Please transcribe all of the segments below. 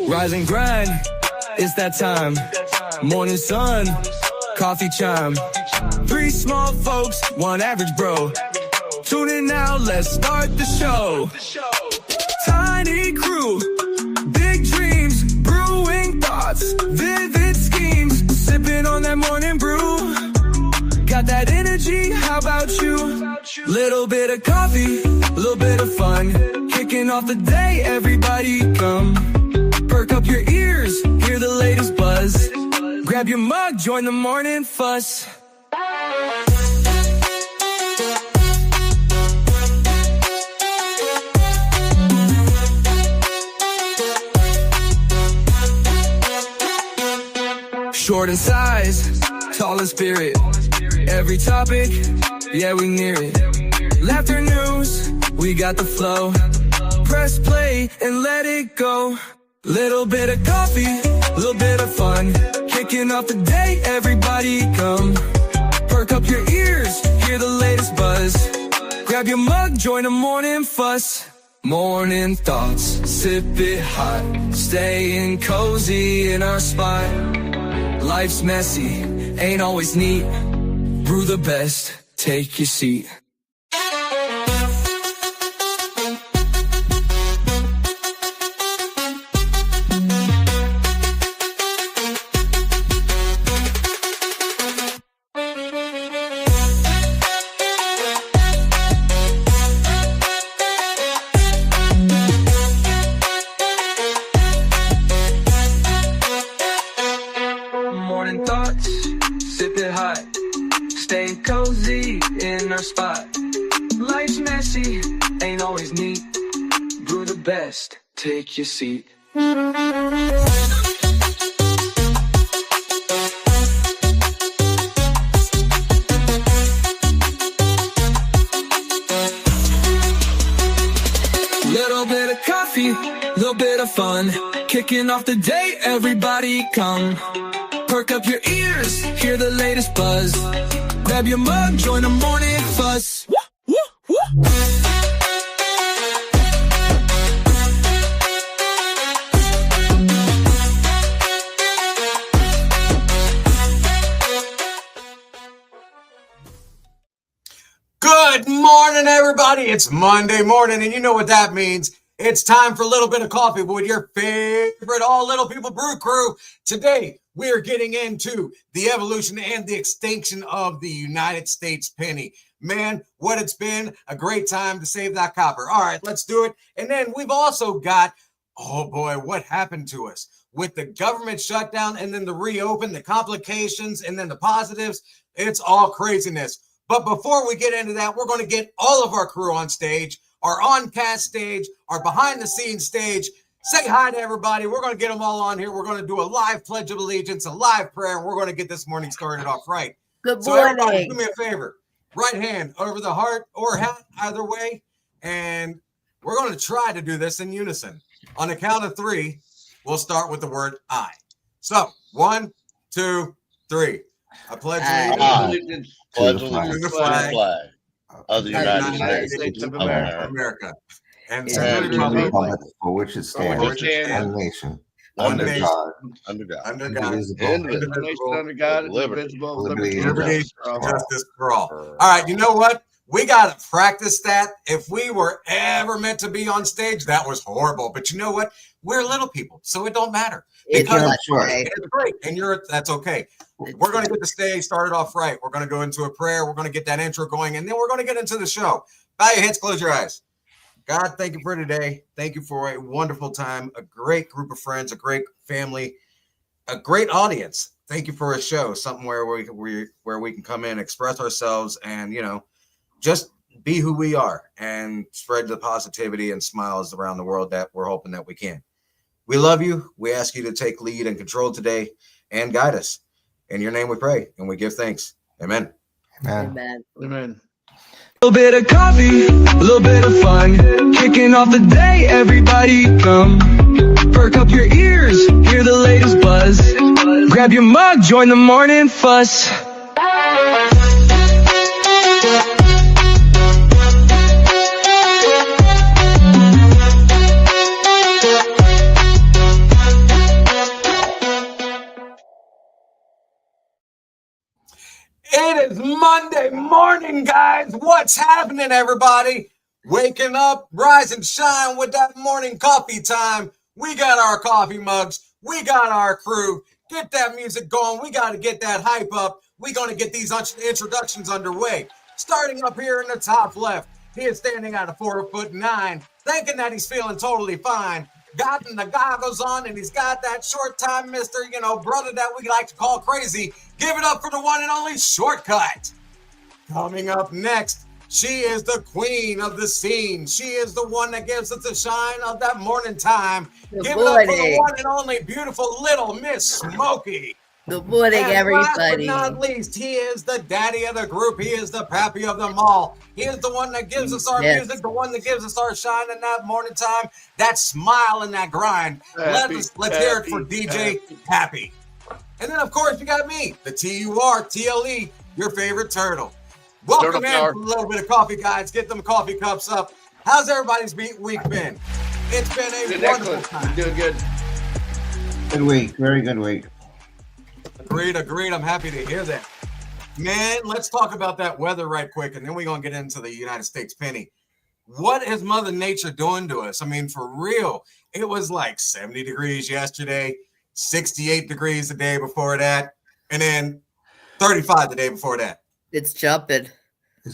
Rise and grind, it's that time. Morning sun, coffee chime. 3 small folks, 1 average bro. Tune in now, let's start the show. Tiny crew, big dreams, brewing thoughts, vivid schemes, sipping on that morning brew. Got that energy, how about you? Little bit of coffee, little bit of fun, kicking off the day, everybody come. Perk up your ears, hear the latest buzz. Grab your mug, join the morning fuss. Short in size, tall in spirit. Every topic, yeah, we near it. Laughter news, we got the flow. Press play and let it go. Little bit of coffee, little bit of fun, kicking off the day, everybody come. Perk up your ears, hear the latest buzz. Grab your mug, join the morning fuss. Morning thoughts, sip it hot, staying cozy in our spot. Life's messy, ain't always neat. Brew the best, take your seat. Morning thoughts, sip it hot, staying cozy in our spot. Life's messy, ain't always neat. Brew the best, take your seat. Little bit of coffee, little bit of fun, kicking off the day, everybody come. Perk up your ears, hear the latest buzz. Grab your mug, join the morning fuss. Woo, woo, woo. Good morning, everybody. It's Monday morning, and you know what that means. It's time for a little bit of coffee with your favorite All Little People Brew crew. Today, we are getting into the evolution and the extinction of the United States penny. Man, what it's been a great time to save that copper. All right, let's do it. And then we've also got, oh boy, what happened to us with the government shutdown and then the reopen, the complications, and then the positives. It's all craziness. But before we get into that, we're going to get all of our crew on stage, our on-cast stage, our behind-the-scenes stage. Say hi to everybody. We're going to get them all on here. We're going to do a live Pledge of Allegiance, a live prayer, and we're going to get this morning started off right. Good morning. So everybody, do me a favor. Right hand over the heart or hat, either way. And we're going to try to do this in unison. On the count of 3, we'll start with the word I. So, 1, 2, 3. I pledge allegiance to the flag of the United States of America. And to the republic for which it stands, one nation, under God, indivisible, under God, indivisible, liberty, justice for all. All right, you know what? We got to practice that. If we were ever meant to be on stage, that was horrible. But you know what? We're little people, so it don't matter. Because it's great, and that's okay. We're going to get the stage started off right. We're going to go into a prayer. We're going to get that intro going, and then we're going to get into the show. Bow your heads, close your eyes. God, thank you for today. Thank you for a wonderful time, a great group of friends, a great family, a great audience. Thank you for a show, something where we can come in, express ourselves, and just be who we are and spread the positivity and smiles around the world that we're hoping that we can. We love you. We ask you to take lead and control today and guide us. In your name we pray and we give thanks. Amen. Amen. Amen. A little bit of coffee, a little bit of fun, kicking off the day, everybody come. Perk up your ears, hear the latest buzz. Grab your mug, join the morning fuss. It is Monday morning, guys. What's happening, everybody? Waking up, rise and shine with that morning coffee time. We got our coffee mugs. We got our crew. Get that music going. We got to get that hype up. We're going to get these introductions underway. Starting up here in the top left, he is standing at a 4'9", thinking that he's feeling totally fine. Gotten the goggles on, and he's got that short time, brother that we like to call crazy. Give it up for the one and only Shortcut. Coming up next, she is the queen of the scene. She is the one that gives us the shine of that morning time. Give it up for the one and only beautiful little Miss Smokey. Good morning, and everybody. Last but not least, he is the daddy of the group. He is the pappy of them all. He is the one that gives us our music, the one that gives us our shine in that morning time, that smile and that grind. Let's hear it for DJ Pappy. And then, of course, you got me, the TURTLE, your favorite turtle. Welcome in for a little bit of coffee, guys. Get them coffee cups up. How's everybody's week been? It's been a wonderful time. Doing good. Good week. Very good week. Agreed. I'm happy to hear that. Man, let's talk about that weather right quick, and then we're going to get into the United States penny. What is Mother Nature doing to us? I mean, for real, it was like 70 degrees yesterday, 68 degrees the day before that, and then 35 the day before that. It's jumping.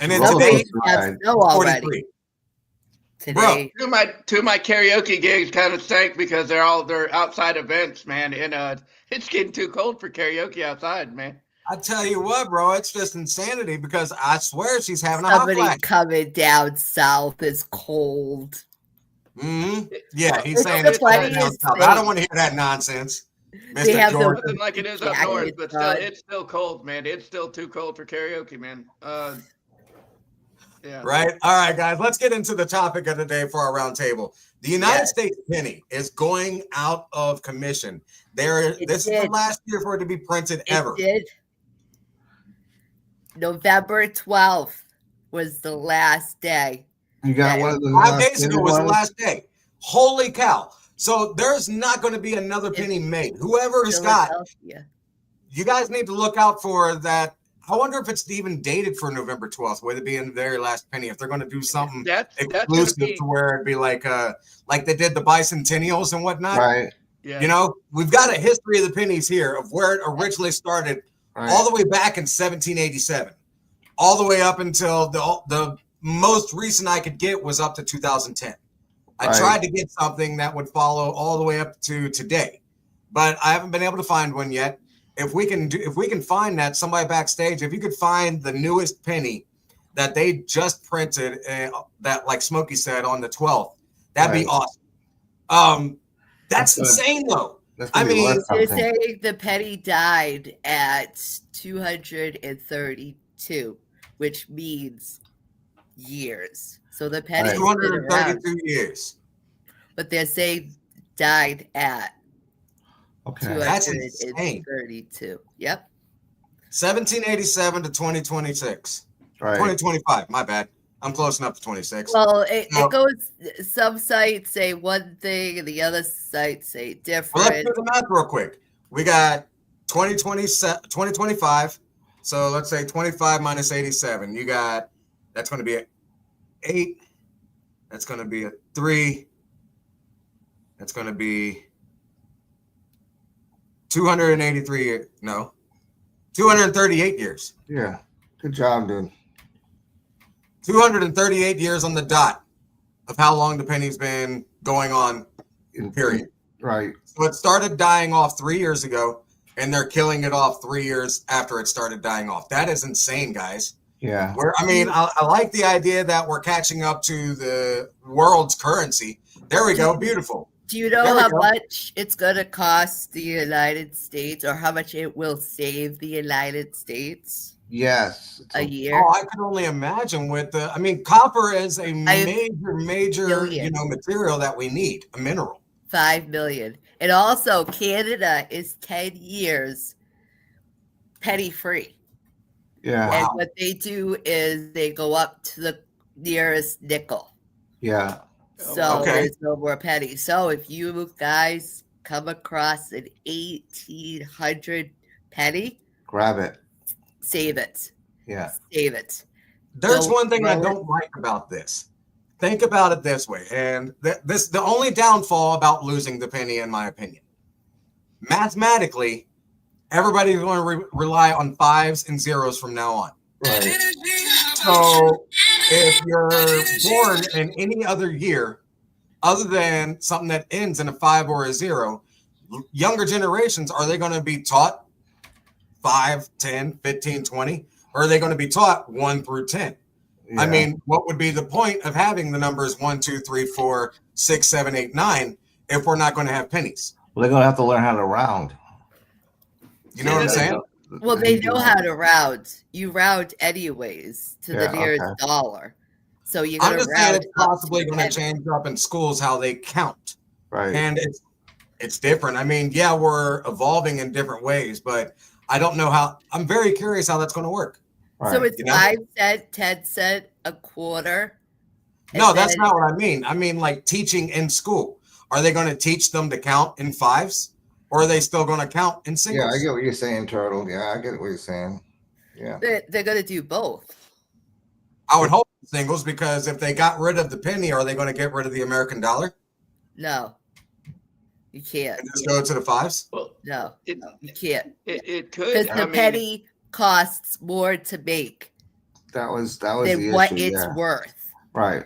And then today, snow already. Today, two of my karaoke gigs kind of stank because they're outside events, man, and it's getting too cold for karaoke outside, man. I tell you what, bro, it's just insanity because I swear she's having a hot flash. Somebody coming down south is cold. Mm-hmm. Yeah, he's saying it's cold down south. I don't want to hear that nonsense. Mr. George. Nothing like it is up north, but it's still cold, man. It's still too cold for karaoke, man. Yeah. Right. All right, guys, let's get into the topic of the day for our roundtable. The United States penny is going out of commission. This is the last year for it to be printed ever. November 12th was the last day. You got one of the 5 days ago was the last day. Holy cow. So there's not going to be another penny made. Whoever has got, you guys need to look out for that. I wonder if it's even dated for November 12th, whether it be in the very last penny, if they're going to do something exclusive to where it'd be like they did the bicentennials and whatnot. Right. Yeah. You know, we've got a history of the pennies here of where it originally started all the way back in 1787, all the way up until the most recent I could get was up to 2010. I tried to get something that would follow all the way up to today, but I haven't been able to find one yet. If we can find that, somebody backstage, if you could find the newest penny that they just printed, that like Smokey said on the 12th, that'd be awesome. That's insane though. I mean, they're saying the penny died at 232, which means years. So the penny 232 years. But they're saying died at 232. Yep. 1787 to 2026. Right. 2025. My bad. I'm close enough to 26. Well, it goes. Some sites say one thing, and the other sites say different. Well, let's do the math real quick. We got 2025. So let's say 25 minus 87. You got that's going to be an 8. That's going to be a 3. That's going to be 238 years. Yeah. Good job, dude. 238 years on the dot of how long the penny's been going on, period. Right. So it started dying off 3 years ago, and they're killing it off 3 years after it started dying off. That is insane, guys. Yeah. I like the idea that we're catching up to the world's currency. There we go. Beautiful. Do you know how much it's going to cost the United States, or how much it will save the United States? Yes. A year. Oh, I can only imagine copper is a major, material that we need, a mineral. 5 million. And also Canada is 10 years penny free. Yeah. And what they do is they go up to the nearest nickel. Yeah. So there's no more pennies. So if you guys come across an 1800 penny, grab it. Save it. save it. There's one thing I don't like about this. Think about it this way, and the only downfall about losing the penny, in my opinion, mathematically, everybody's going to rely on 5s and 0s from now on. Right. So if you're born in any other year other than something that ends in a 5 or a 0, younger generations, are they going to be taught 5, 10, 15, 20? Or are they going to be taught 1 through 10? Yeah. I mean, what would be the point of having the numbers 1, 2, 3, 4, 6, 7, 8, 9 if we're not going to have pennies? Well, they're going to have to learn how to round. You know what I'm saying? Well, they know how to round. You round anyways to the nearest dollar. So you're going to round. It's possibly going to change up in schools how they count. Right. And it's different. I mean, yeah, we're evolving in different ways, but I don't know how. I'm very curious how that's going to work. Right. So it's 5 cents, 10 cents, a quarter. No, that's not what I mean. I mean, like teaching in school. Are they going to teach them to count in 5s? Or are they still going to count in singles? Yeah, I get what you're saying, Turtle. Yeah, I get what you're saying. Yeah. They're going to do both. I would hope singles, because if they got rid of the penny, are they going to get rid of the American dollar? No. You can't. And just go to the 5s? Well, no, you can't. It could. Because the penny costs more to make. That was than the what issue, it's worth. Right.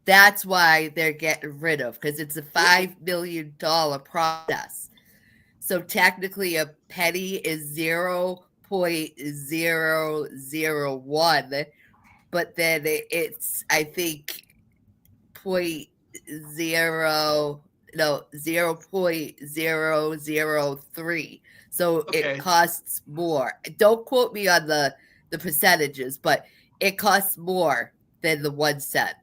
That's why they're getting rid of, because it's a $5 million process. So technically a penny is 0.001, but then it's, I think, 0.003. So it costs more. Don't quote me on the percentages, but it costs more than the 1 cent.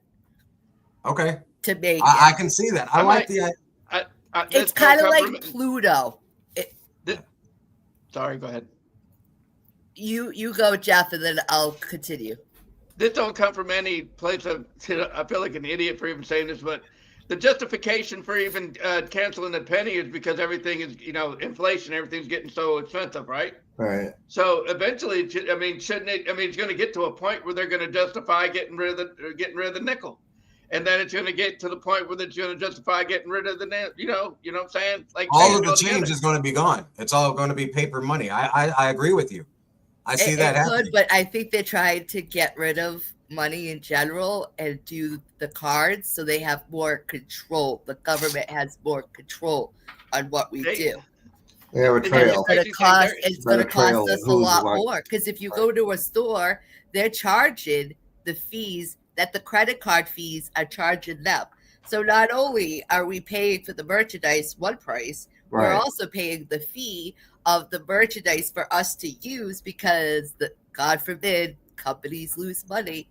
Okay. To make I can see that. I like the it's kind of like Pluto. Sorry, go ahead. You go, Jeff, and then I'll continue. This don't come from any place of, I feel like an idiot for even saying this, but the justification for even canceling the penny is because everything is, inflation, everything's getting so expensive, right? Right. So eventually, I mean, shouldn't it? I mean, it's going to get to a point where they're going to justify getting rid of the nickel, and then it's going to get to the point where they're going to justify getting rid of the, you know what I'm saying? Like all of the change is going to be gone. It's all going to be paper money. I agree with you. I see that happening. But I think they're trying to get rid of money in general and do the cards so they have more control. The government has more control on what we do. They have a trail. It's going to cost us a lot more, because if you go to a store, they're charging the fees that the credit card fees are charging them. So not only are we paying for the merchandise one price, we're also paying the fee of the merchandise for us to use, because God forbid companies lose money.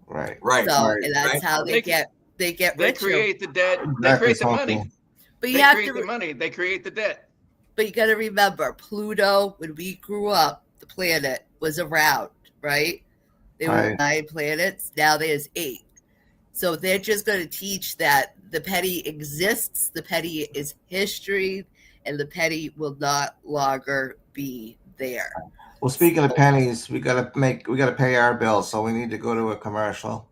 Right. So and that's how they get richer. They create the debt. They create the money. But you have to create the money. They create the debt. But you got to remember, Pluto, when we grew up, the planet was around, right? There were 9 planets. Now there's 8. So they're just going to teach that the penny exists. The penny is history, and the penny will not longer be there. Well, speaking of pennies, we gotta pay our bills, so we need to go to a commercial.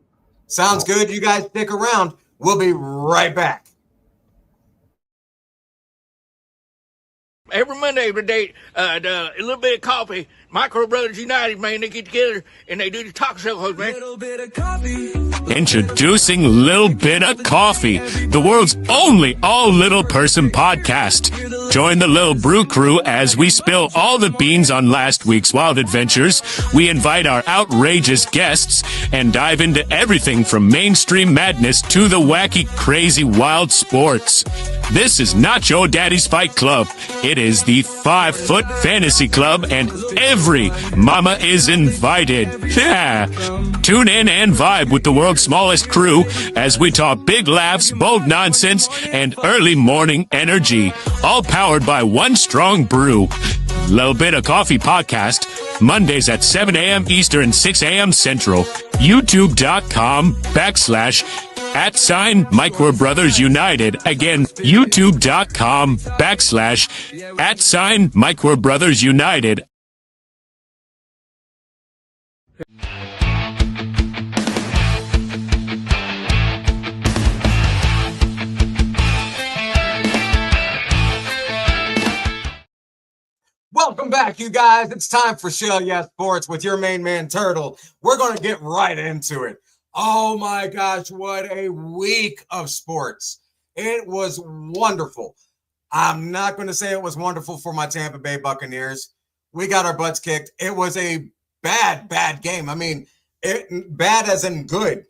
Sounds good. You guys stick around. We'll be right back. Every Monday, every day, a little bit of coffee. Micro Brothers United, man, they get together and they do the talk shows, man. Little bit of coffee. Introducing Lil Bit of Coffee, the world's only all-little person podcast. Join the Lil Brew crew as we spill all the beans on last week's wild adventures. We invite our outrageous guests and dive into everything from mainstream madness to the wacky, crazy, wild sports. This is not your daddy's fight club. It is the 5-Foot Fantasy Club, and every mama is invited. Yeah. Tune in and vibe with the world's smallest crew as we talk big laughs, bold nonsense, and early morning energy. All powered by one strong brew. Little Bit of Coffee podcast, Mondays at 7 a.m. Eastern, 6 a.m. Central. YouTube.com/@Micro Brothers United. Again, YouTube.com/@Micro Brothers United. Welcome back, you guys. It's time for Shell Yeah Sports with your main man, Turtle. We're going to get right into it. Oh my gosh, what a week of sports. It was wonderful. I'm not going to say it was wonderful for my Tampa Bay Buccaneers. We got our butts kicked. It was a bad game. I mean, bad as in good.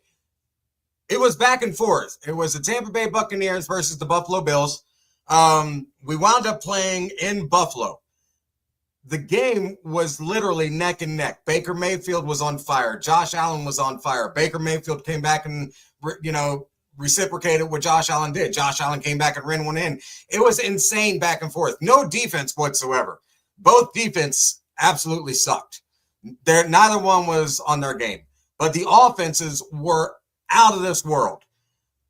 It was back and forth. It was the Tampa Bay Buccaneers versus the Buffalo Bills. We wound up playing in Buffalo. The game was literally neck and neck. Baker Mayfield was on fire. Josh Allen was on fire. Baker Mayfield came back and, reciprocated what Josh Allen did. Josh Allen came back and ran one in. It was insane back and forth. No defense whatsoever. Both defense absolutely sucked. Neither one was on their game. But the offenses were out of this world.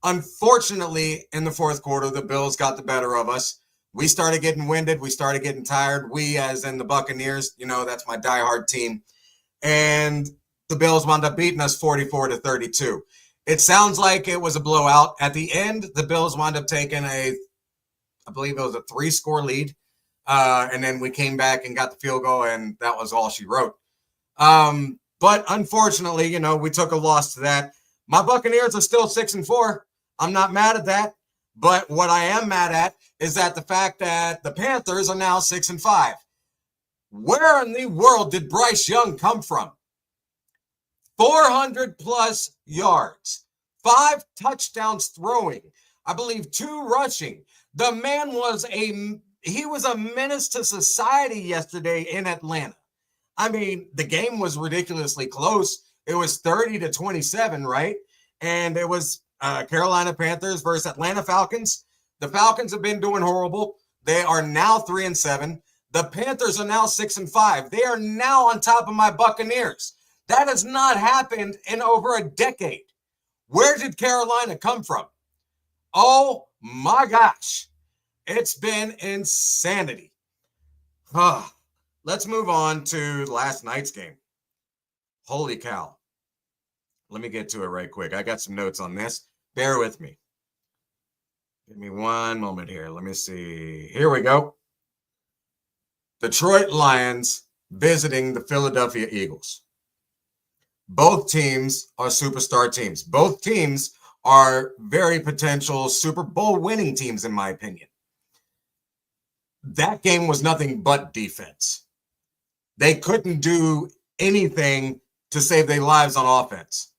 Unfortunately, in the fourth quarter, the Bills got the better of us. We started getting winded. We started getting tired. We, as in the Buccaneers, that's my diehard team. And the Bills wound up beating us 44-32. It sounds like it was a blowout. At the end, the Bills wound up taking I believe it was a 3-score lead. And then we came back and got the field goal, and that was all she wrote. But unfortunately, we took a loss to that. My Buccaneers are still 6-4. I'm not mad at that. But what I am mad at is that the fact that the Panthers are now 6-5. Where in the world did Bryce Young come from? 400+ yards, 5 touchdowns throwing, I believe 2 rushing. The man was a menace to society yesterday in Atlanta. I mean, the game was ridiculously close. It was 30-27, right? And it was Carolina Panthers versus Atlanta Falcons. The Falcons have been doing horrible. They are now 3-7. The Panthers are now 6-5. They are now on top of my Buccaneers. That has not happened in over a decade. Where did Carolina come from? Oh my gosh. It's been insanity. Let's move on to last night's game. Holy cow. Let me get to it right quick. I got some notes on this. Bear with me. Give me one moment here. Let me see. Here we go. Detroit Lions visiting the Philadelphia Eagles. Both teams are superstar teams. Both teams are very potential Super Bowl winning teams, in my opinion. That game was nothing but defense. They couldn't do anything to save their lives on offense.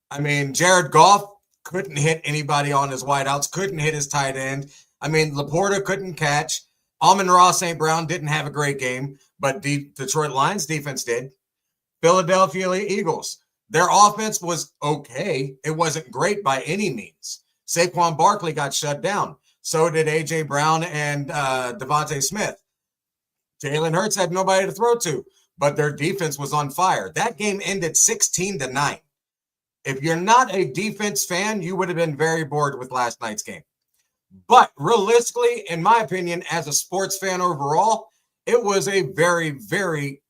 I mean, Jared Goff couldn't hit anybody on his wideouts, couldn't hit his tight end. I mean, Laporta couldn't catch. Amon-Ra St. Brown didn't have a great game, but Detroit Lions defense did. Philadelphia Eagles, their offense was okay. It wasn't great by any means. Saquon Barkley got shut down. So did A.J. Brown and Devontae Smith. Jalen Hurts had nobody to throw to, but their defense was on fire. That game ended 16-9. If you're not a defense fan, you would have been very bored with last night's game. But realistically, in my opinion, as a sports fan overall, it was a very, very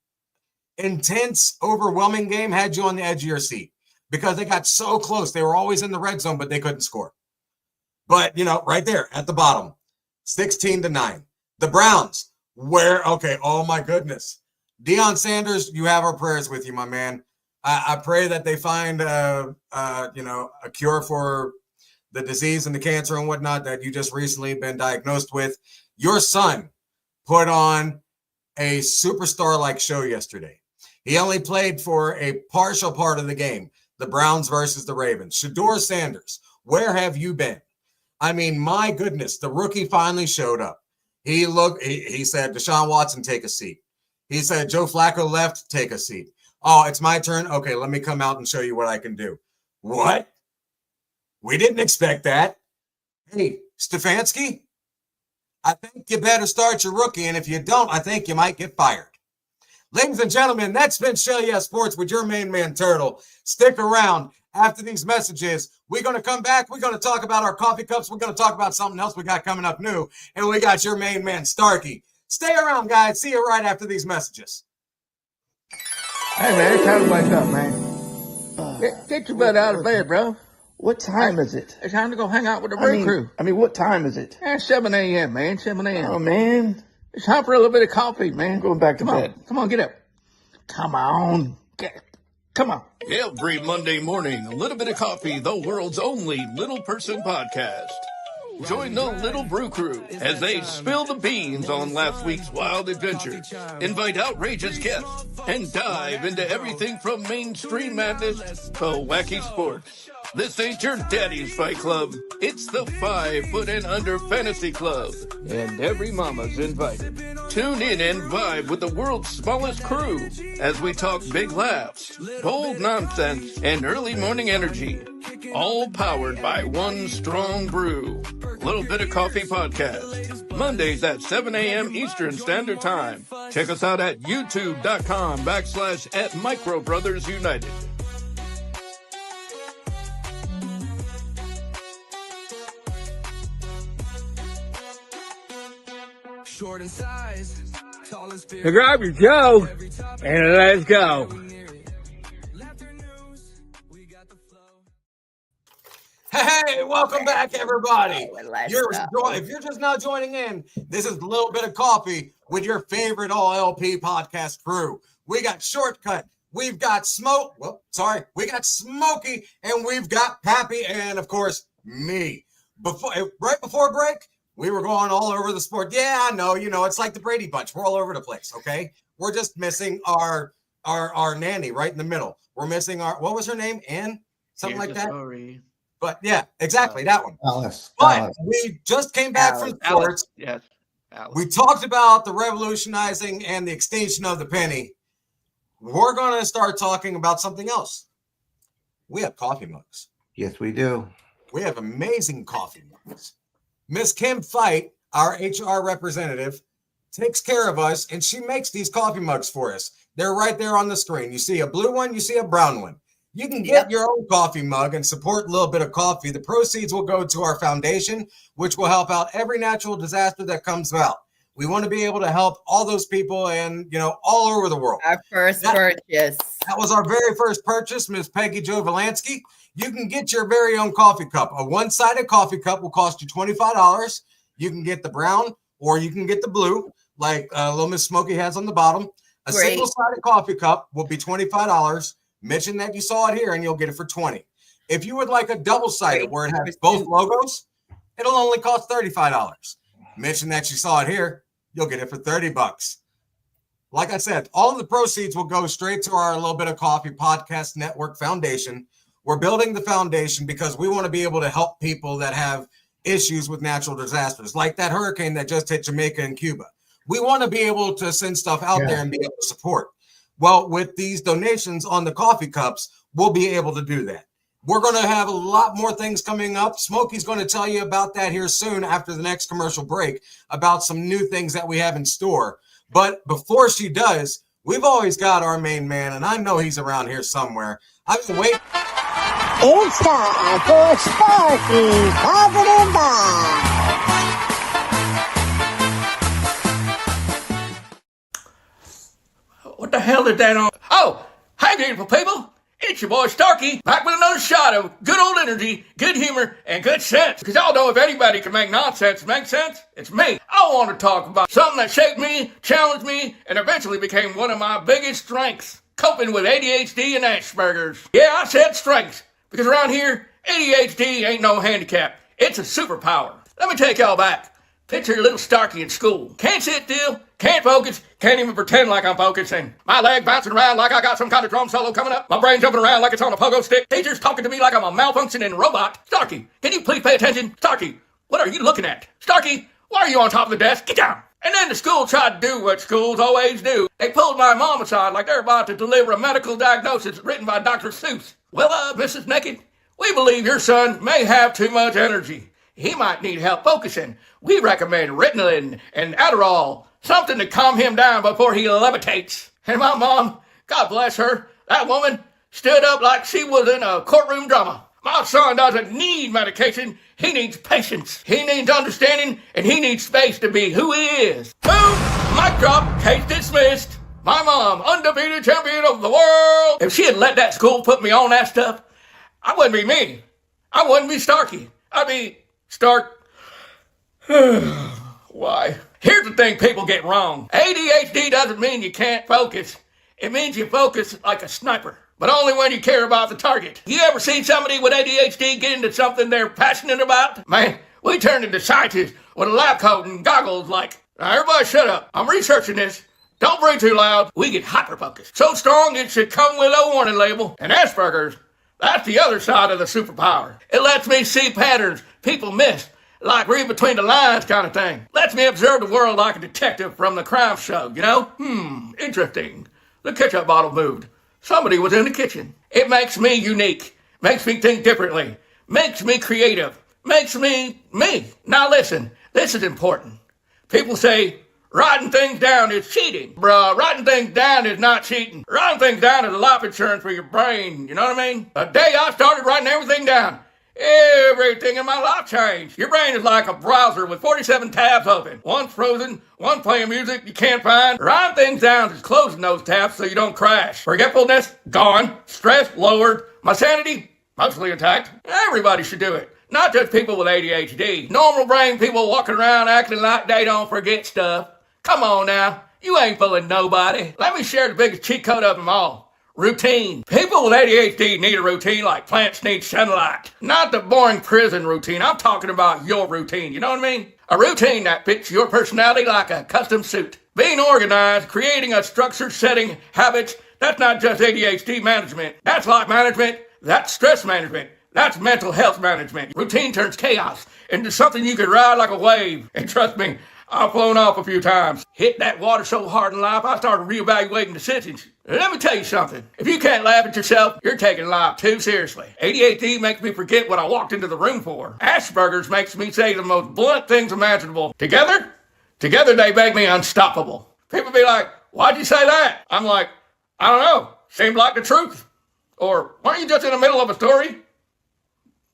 intense, overwhelming game. Had you on the edge of your seat because they got so close. They were always in the red zone, but they couldn't score. But, right there at the bottom, 16-9. The Browns, oh my goodness. Deion Sanders, you have our prayers with you, my man. I pray that they find, a cure for the disease and the cancer and whatnot that you just recently been diagnosed with. Your son put on a superstar-like show yesterday. He only played for a partial part of the game, the Browns versus the Ravens. Shedeur Sanders, where have you been? I mean, my goodness, the rookie finally showed up. He said, Deshaun Watson, take a seat. He said, Joe Flacco left, take a seat. Oh, it's my turn? Okay, let me come out and show you what I can do. What? We didn't expect that. Hey, Stefanski, I think you better start your rookie, and if you don't, I think you might get fired. Ladies and gentlemen, that's been Shell Yeah Sports with your main man, Turtle. Stick around. After these messages, we're going to come back. We're going to talk about our coffee cups. We're going to talk about something else we got coming up new. And we got your main man, Starkey. Stay around, guys. See you right after these messages. Hey, man, it's time to wake up, man. Get your butt out of bed, bro. What time is it? It's time to go hang out with the brew crew. I mean, what time is it? 7 a.m., man, 7 a.m. Oh, man. It's time for a little bit of coffee, man. Going back to bed. Come on, get up. Come on. Come on. Every Monday morning, a little bit of coffee, the world's only little person podcast. Join the Little Brew Crew as they spill the beans on last week's wild adventure, invite outrageous guests, and dive into everything from mainstream madness to wacky sports. This ain't your daddy's fight club. It's the 5 Foot and Under Fantasy Club, and every mama's invited. Tune in and vibe with the world's smallest crew as we talk big laughs, bold nonsense, and early morning energy. All powered by one strong brew. Little Bit of Coffee Podcast. Mondays at 7 a.m. Eastern Standard Time. Check us out at youtube.com/@MicroBrothersUnited. Short in size, tall in spirit. So grab your Joe and let's go. Hey, welcome back, everybody. Let's go. If you're just now joining in, this is a little bit of coffee with your favorite all-LP podcast crew. We got Shortcut, we've got we got Smokey, and we've got Pappy, and of course, me. Right before break, we were going all over the sport. Yeah, I know, it's like the Brady Bunch. We're all over the place, okay? We're just missing our nanny right in the middle. We're missing what was her name? Ann? Something like that? Sorry. But yeah, exactly, that one. Alice. But we just came back from sports. Yes. Alice. We talked about the revolutionizing and the extinction of the penny. We're going to start talking about something else. We have coffee mugs. Yes, we do. We have amazing coffee mugs. Miss Kim Fight, our HR representative, takes care of us, and she makes these coffee mugs for us. They're right there on the screen. You see a blue one, you see a brown one. You can get your own coffee mug and support a little bit of coffee. The proceeds will go to our foundation, which will help out every natural disaster that comes about. We want to be able to help all those people and, all over the world. Our first purchase. That was our very first purchase, Miss Peggy Jo Valansky. You can get your very own coffee cup. A one-sided coffee cup will cost you $25. You can get the brown or you can get the blue, like little Miss Smokey has on the bottom. A single-sided coffee cup will be $25. Mention that you saw it here and you'll get it for $20. If you would like a double-sided where it has both logos, it'll only cost $35. Mention that you saw it here, you'll get it for $30. Like I said, all of the proceeds will go straight to our Little Bit of Coffee Podcast Network Foundation. We're building the foundation because we want to be able to help people that have issues with natural disasters, like that hurricane that just hit Jamaica and Cuba. We want to be able to send stuff out there and be able to support. Well, with these donations on the coffee cups, we'll be able to do that. We're going to have a lot more things coming up. Smokey's going to tell you about that here soon after the next commercial break, about some new things that we have in store. But before she does, we've always got our main man, and I know he's around here somewhere. I've been waiting. It's time for Sparky's Positive Vibe. What the hell is that on? Oh, hey, beautiful people. It's your boy Starkey, back with another shot of good old energy, good humor, and good sense. Because y'all know if anybody can make nonsense make sense, it's me. I want to talk about something that shaped me, challenged me, and eventually became one of my biggest strengths, coping with ADHD and Asperger's. Yeah, I said strengths, because around here, ADHD ain't no handicap. It's a superpower. Let me take y'all back. Picture little Starkey in school. Can't sit still, can't focus, can't even pretend like I'm focusing. My leg bouncing around like I got some kind of drum solo coming up. My brain jumping around like it's on a pogo stick. Teacher's talking to me like I'm a malfunctioning robot. Starkey, can you please pay attention? Starkey, what are you looking at? Starkey, why are you on top of the desk? Get down! And then the school tried to do what schools always do. They pulled my mom aside like they're about to deliver a medical diagnosis written by Dr. Seuss. Well, Mrs. Naked, we believe your son may have too much energy. He might need help focusing. We recommend Ritalin and Adderall, something to calm him down before he levitates. And my mom, God bless her, that woman stood up like she was in a courtroom drama. My son doesn't need medication. He needs patience. He needs understanding, and he needs space to be who he is. Boom! Mic drop. Case dismissed. My mom, undefeated champion of the world. If she had let that school put me on that stuff, I wouldn't be me. I wouldn't be Starkey. I'd be Stark. Why? Here's the thing people get wrong. ADHD doesn't mean you can't focus. It means you focus like a sniper, but only when you care about the target. You ever seen somebody with ADHD get into something they're passionate about? Man, we turned into scientists with a lab coat and goggles like, now everybody shut up. I'm researching this. Don't breathe too loud. We get hyper-focused. So strong it should come with a warning label. And Asperger's, that's the other side of the superpower. It lets me see patterns people miss, like read between the lines kind of thing. Lets me observe the world like a detective from the crime show, you know? Interesting. The ketchup bottle moved. Somebody was in the kitchen. It makes me unique. Makes me think differently. Makes me creative. Makes me me. Now listen, this is important. People say, writing things down is cheating. Bruh, writing things down is not cheating. Writing things down is a life insurance for your brain. You know what I mean? The day I started writing everything down, everything in my life changed. Your brain is like a browser with 47 tabs open. One's frozen, one playing music you can't find. Writing things down is closing those tabs so you don't crash. Forgetfulness, gone. Stress, lowered. My sanity, mostly intact. Everybody should do it. Not just people with ADHD. Normal brain people walking around acting like they don't forget stuff. Come on now. You ain't fooling nobody. Let me share the biggest cheat code of them all. Routine. People with ADHD need a routine like plants need sunlight. Not the boring prison routine. I'm talking about your routine. You know what I mean? A routine that fits your personality like a custom suit. Being organized, creating a structured setting, habits, that's not just ADHD management. That's life management. That's stress management. That's mental health management. Routine turns chaos into something you can ride like a wave. And trust me, I've flown off a few times. Hit that water so hard in life, I started reevaluating decisions. Let me tell you something. If you can't laugh at yourself, you're taking life too seriously. ADHD makes me forget what I walked into the room for. Asperger's makes me say the most blunt things imaginable. Together they make me unstoppable. People be like, why'd you say that? I'm like, I don't know. Seemed like the truth. Or, weren't you just in the middle of a story?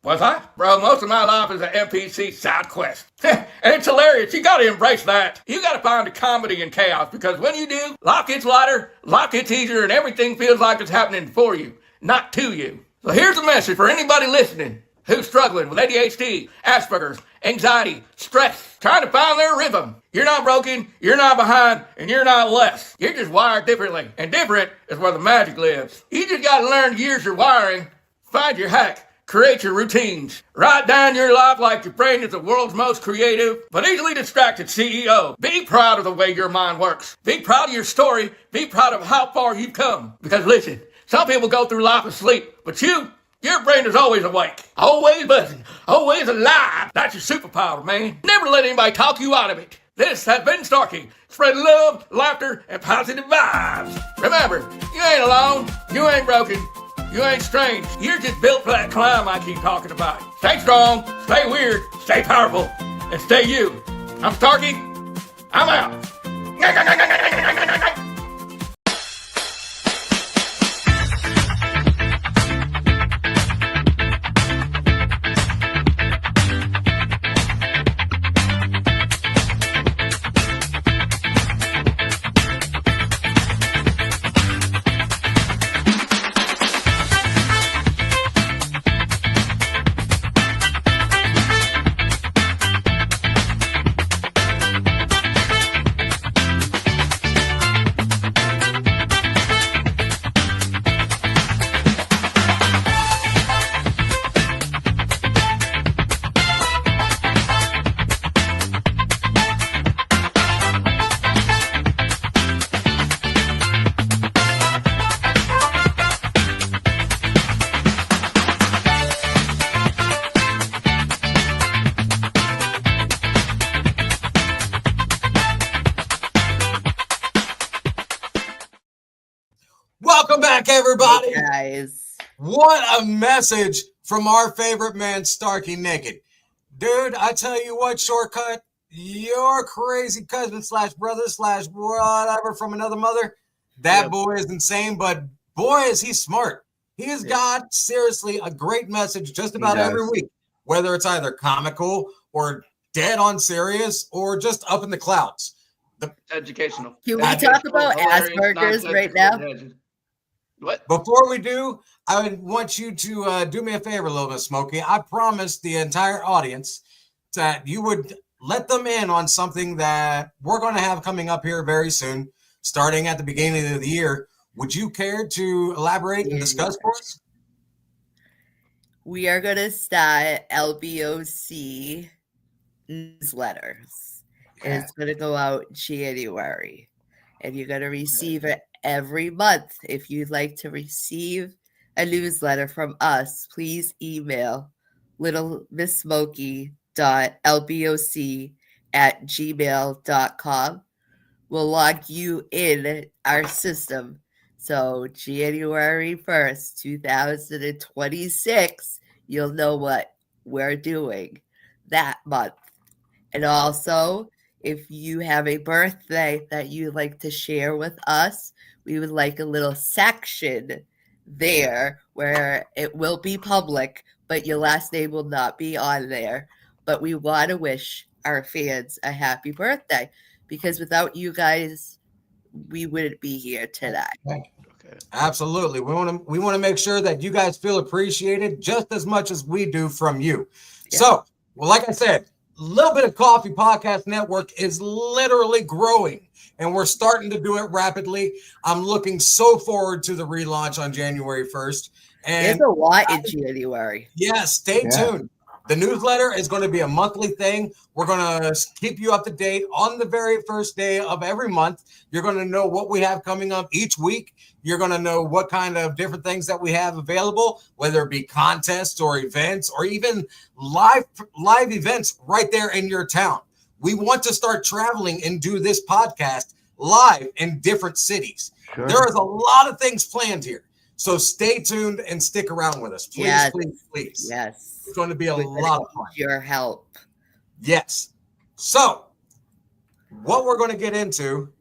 Was I? Bro, most of my life is an NPC side quest. And it's hilarious. You gotta embrace that. You gotta find the comedy in chaos, because when you do, life gets lighter, life gets easier, and everything feels like it's happening for you, not to you. So here's a message for anybody listening who's struggling with ADHD, Asperger's, anxiety, stress, trying to find their rhythm. You're not broken, you're not behind, and you're not less. You're just wired differently. And different is where the magic lives. You just gotta learn to use your wiring, find your hack, create your routines. Write down your life like your brain is the world's most creative but easily distracted CEO. Be proud of the way your mind works. Be proud of your story. Be proud of how far you've come. Because listen, some people go through life asleep, but your brain is always awake, always buzzing, always alive. That's your superpower, man. Never let anybody talk you out of it. This has been Starkey, spreading love, laughter, and positive vibes. Remember, you ain't alone, you ain't broken, you ain't strange. You're just built for that climb I keep talking about. Stay strong, stay weird, stay powerful, and stay you. I'm Starkey. I'm out. Welcome back, everybody. Hey guys. What a message from our favorite man, Starkey Naked. Dude, I tell you what, Shortcut, your crazy cousin / brother / whatever from another mother, that boy is insane, but boy, is he smart. He has got, seriously, a great message just about every week, whether it's either comical or dead on serious or just up in the clouds. educational. Can we talk about Asperger's right now? What? Before we do, I would want you to do me a favor, a little bit, Smokey. I promised the entire audience that you would let them in on something that we're going to have coming up here very soon, starting at the beginning of the year. Would you care to elaborate and discuss for us? We are going to start LBOC newsletters. And it's going to go out in January. And you're going to receive it every month. If you'd like to receive a newsletter from us, please email littlemissmokey.lboc@gmail.com. We'll log you in our system. So January 1st, 2026, you'll know what we're doing that month. And also, if you have a birthday that you'd like to share with us, we would like a little section there where it will be public, but your last name will not be on there. But we want to wish our fans a happy birthday, because without you guys, we wouldn't be here today. Okay. Absolutely. We want to make sure that you guys feel appreciated just as much as we do from you. Yeah. So, well, like I said, Little Bit of Coffee Podcast Network is literally growing, and we're starting to do it rapidly. I'm looking so forward to the relaunch on January 1st. And there's a lot in January. Yeah, stay tuned. The newsletter is going to be a monthly thing. We're going to keep you up to date on the very first day of every month. You're going to know what we have coming up each week. You're going to know what kind of different things that we have available, whether it be contests or events or even live events right there in your town. We want to start traveling and do this podcast live in different cities. Sure. There is a lot of things planned here. So stay tuned and stick around with us. Please, please. Yes. It's going to be a lot of fun. Your help. Yes. So, what we're going to get into,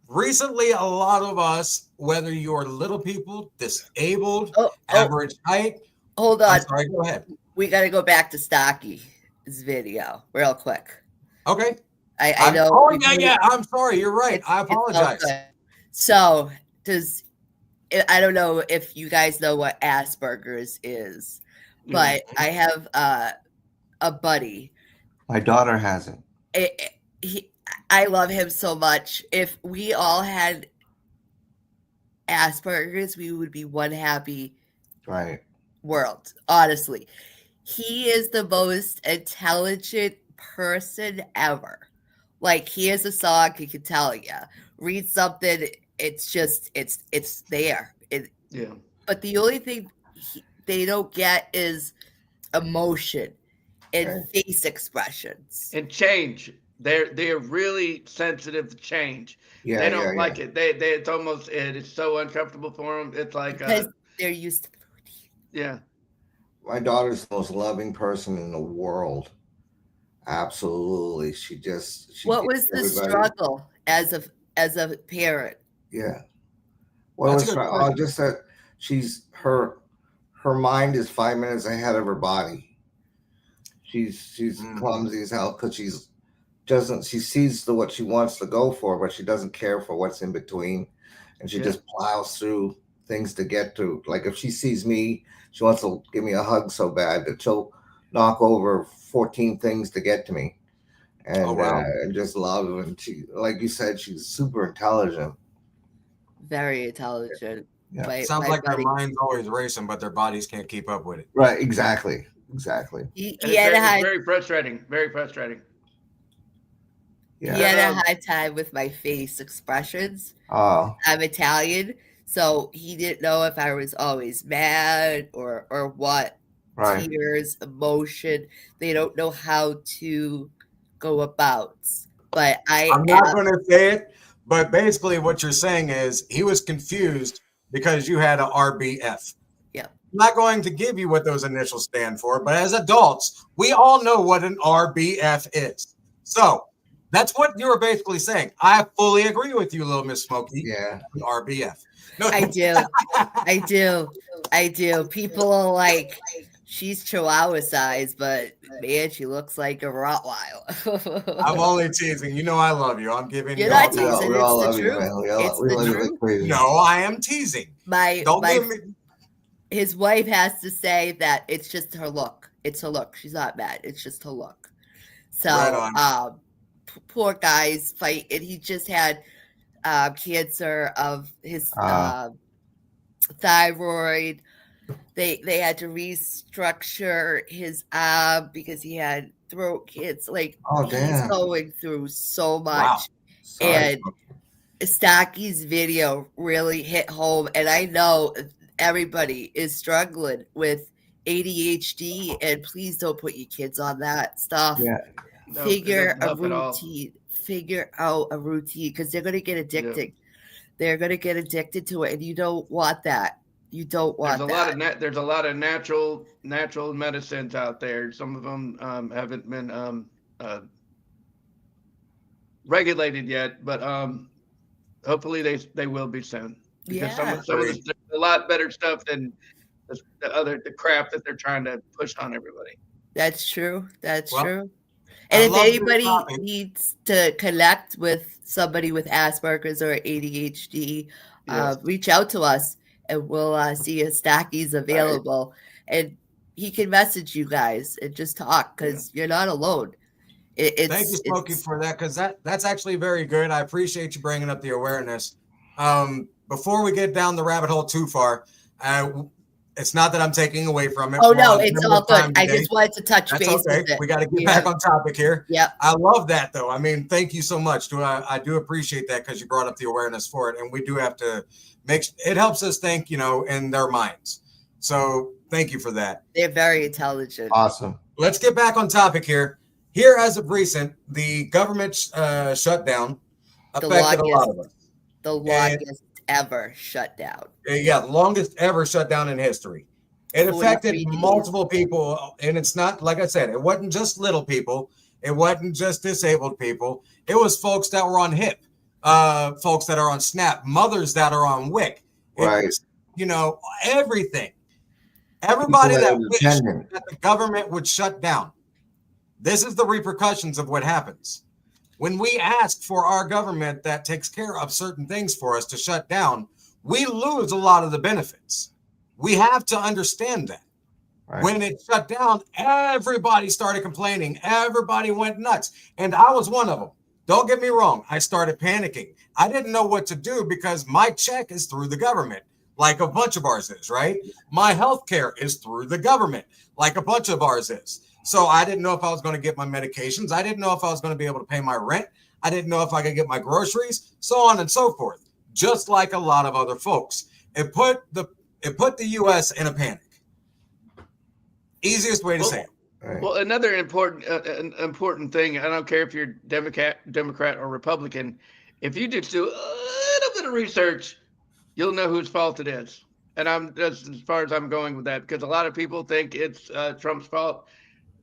recently, a lot of us, whether you're little people, disabled, average height. Hold on. I'm sorry, go ahead. We got to go back to Stocky's video real quick. Okay. I know. Oh, yeah. I'm sorry. You're right. I apologize. So, I don't know if you guys know what Asperger's is, but I have a buddy. My daughter has it. I love him so much. If we all had Asperger's, we would be one happy world. Honestly, he is the most intelligent person ever. Like, he has a song, he can tell you. Read something. It's just, it's there. But the only thing they don't get is emotion and face expressions and change. They're really sensitive to change. They don't like it. It's almost it's so uncomfortable for them. It's like because they're used to the routine. Yeah. My daughter's the most loving person in the world. Absolutely. What was the struggle as a parent? Yeah. Well, just that her mind is 5 minutes ahead of her body. She's clumsy as hell because she sees what she wants to go for, but she doesn't care for what's in between, and she just plows through things to get to. Like, if she sees me, she wants to give me a hug so bad that she'll knock over 14 things to get to me, and just love her. And she, like you said, she's super intelligent. Very intelligent. Yeah. Sounds like their mind's always racing, but their bodies can't keep up with it. Right. Exactly. It's very frustrating. Very frustrating. Yeah. He had a hard time with my face expressions. Oh. I'm Italian, so he didn't know if I was always mad or what. Right. Tears, emotion. They don't know how to go about. But I'm not going to say it. But basically what you're saying is he was confused because you had an RBF. Yeah. I'm not going to give you what those initials stand for, but as adults, we all know what an RBF is. So that's what you were basically saying. I fully agree with you, Little Miss Smokey. Yeah. RBF. No. I do. People are like, She's Chihuahua size, but man, she looks like a Rottweiler. I'm only teasing. You know I love you. I'm giving You're you not all teasing. We all It's love the you, truth. man. It's We the love you like truth. crazy. No, I am teasing. His wife has to say that it's just her look. It's her look. She's not mad. It's just her look. So, Right poor guy's fight, and he just had cancer of his thyroid. They had to restructure his arm because he had throat cancer. Like, he's going through so much. Wow. And Stocky's video really hit home, and I know everybody is struggling with ADHD, and please don't put your kids on that stuff. Yeah. Figure out a routine because they're going to get addicted. Yeah. They're going to get addicted to it, and you don't want that. You don't want that. There's a lot of natural medicines out there. Some of them haven't been regulated yet, but hopefully they will be soon. Because some of there's a lot better stuff than the crap that they're trying to push on everybody. That's true. That's true. And if anybody needs to connect with somebody with Asperger's or ADHD, reach out to us and we'll see if Stacky's available. Right. And he can message you guys and just talk because you're not alone. Thank you, Smokey, for that, because that's actually very good. I appreciate you bringing up the awareness. Before we get down the rabbit hole too far, it's not that I'm taking away from it. Oh, no, it's all good. I just wanted to touch base with it. We got to get back on topic here. Yeah. I love that, though. I mean, thank you so much. I do appreciate that because you brought up the awareness for it. And we do have to it helps us think, in their minds. So thank you for that. They're very intelligent. Awesome. Let's get back on topic here. Here, as of recent, the government shutdown affected a lot of us. The longest ever shutdown. Yeah, the longest ever shutdown in history. It affected multiple people, and it's not, like I said, it wasn't just little people. It wasn't just disabled people. It was folks that were on HIP, folks that are on SNAP, mothers that are on WIC. Right. Everything. Everybody that wished that the government would shut down. This is the repercussions of what happens. When we ask for our government that takes care of certain things for us to shut down, we lose a lot of the benefits. We have to understand that. Right. When it shut down, everybody started complaining. Everybody went nuts. And I was one of them. Don't get me wrong. I started panicking. I didn't know what to do because my check is through the government, like a bunch of ours is, right? My health care is through the government, like a bunch of ours is. So I didn't know if I was going to get my medications. I didn't know if I was going to be able to pay my rent. I didn't know if I could get my groceries, so on and so forth. Just like a lot of other folks. It put the U.S. in a panic. Easiest way to say it. Right. Well, another important thing, I don't care if you're Democrat or Republican, if you just do a little bit of research, you'll know whose fault it is. And that's as far as I'm going with that, because a lot of people think it's Trump's fault.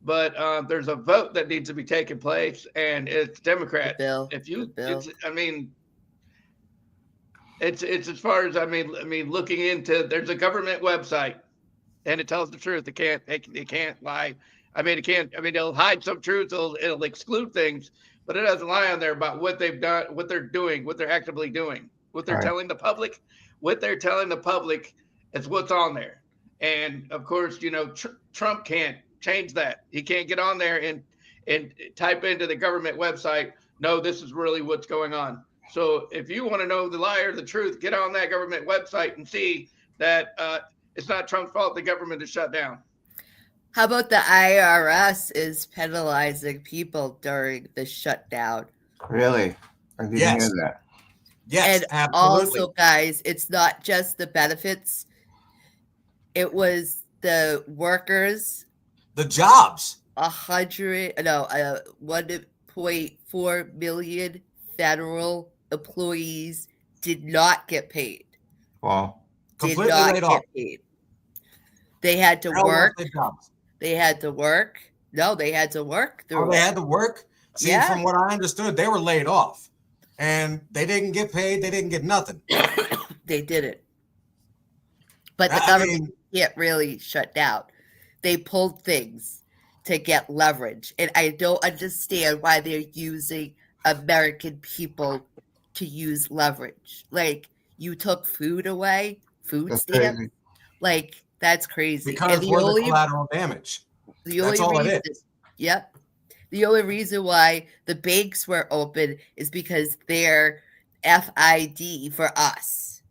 But there's a vote that needs to be taking place, and it's Democrat. It's as far as looking into. There's a government website, and it tells the truth. It can't lie. It'll hide some truth. It'll exclude things, but it doesn't lie on there about what they've done, what they're doing, what they're actively doing, what they're telling the public. What they're telling the public is what's on there, and of course, Trump can't change that. He can't get on there and type into the government website, no, this is really what's going on. So if you want to know the lie or the truth, get on that government website and see that it's not Trump's fault the government is shut down. How about the IRS is penalizing people during the shutdown? Really? I didn't hear that. Yes, and absolutely. Also, guys, it's not just the benefits. It was the workers. The jobs. 1.4 million federal employees did not get paid. Wow. Completely laid off. They had to work. They had to work. No, they had to work. They had to work? See, from what I understood, they were laid off. And they didn't get paid. They didn't get nothing. They didn't. But the government can't really shut down. they pulled things to get leverage. And I don't understand why they're using American people to use leverage. Like, you took food away, food stamps. Crazy. Like, that's crazy. Because we're the collateral damage. That's all it is. Yep. The only reason why the banks were open is because they're FID for us,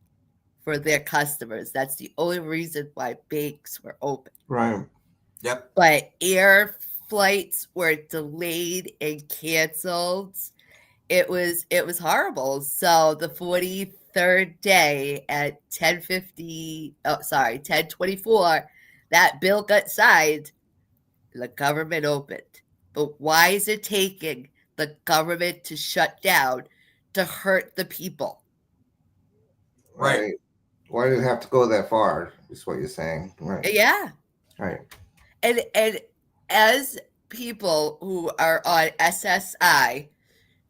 for their customers. That's the only reason why banks were open. Right. Yep. But air flights were delayed and canceled. It was horrible. So the 43rd day at 10:24, that bill got signed. The government opened. But why is it taking the government to shut down to hurt the people? Right. Why did it have to go that far? Is what you're saying. Right. Yeah. Right. And as people who are on SSI,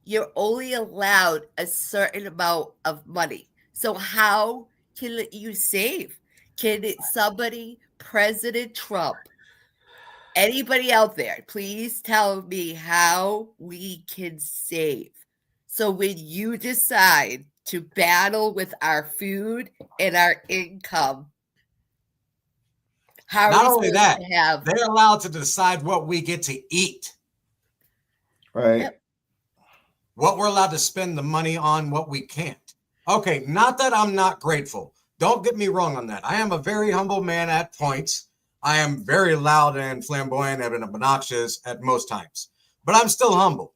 you're only allowed a certain amount of money. So how can you save? Can somebody, President Trump, anybody out there, please tell me how we can save? So when you decide to battle with our food and our income, how not are we only that, to have? They're allowed to decide what we get to eat. Right. Yep. What we're allowed to spend the money on, what we can't. Okay, not that I'm not grateful. Don't get me wrong on that. I am a very humble man at points. I am very loud and flamboyant and obnoxious at most times, but I'm still humble.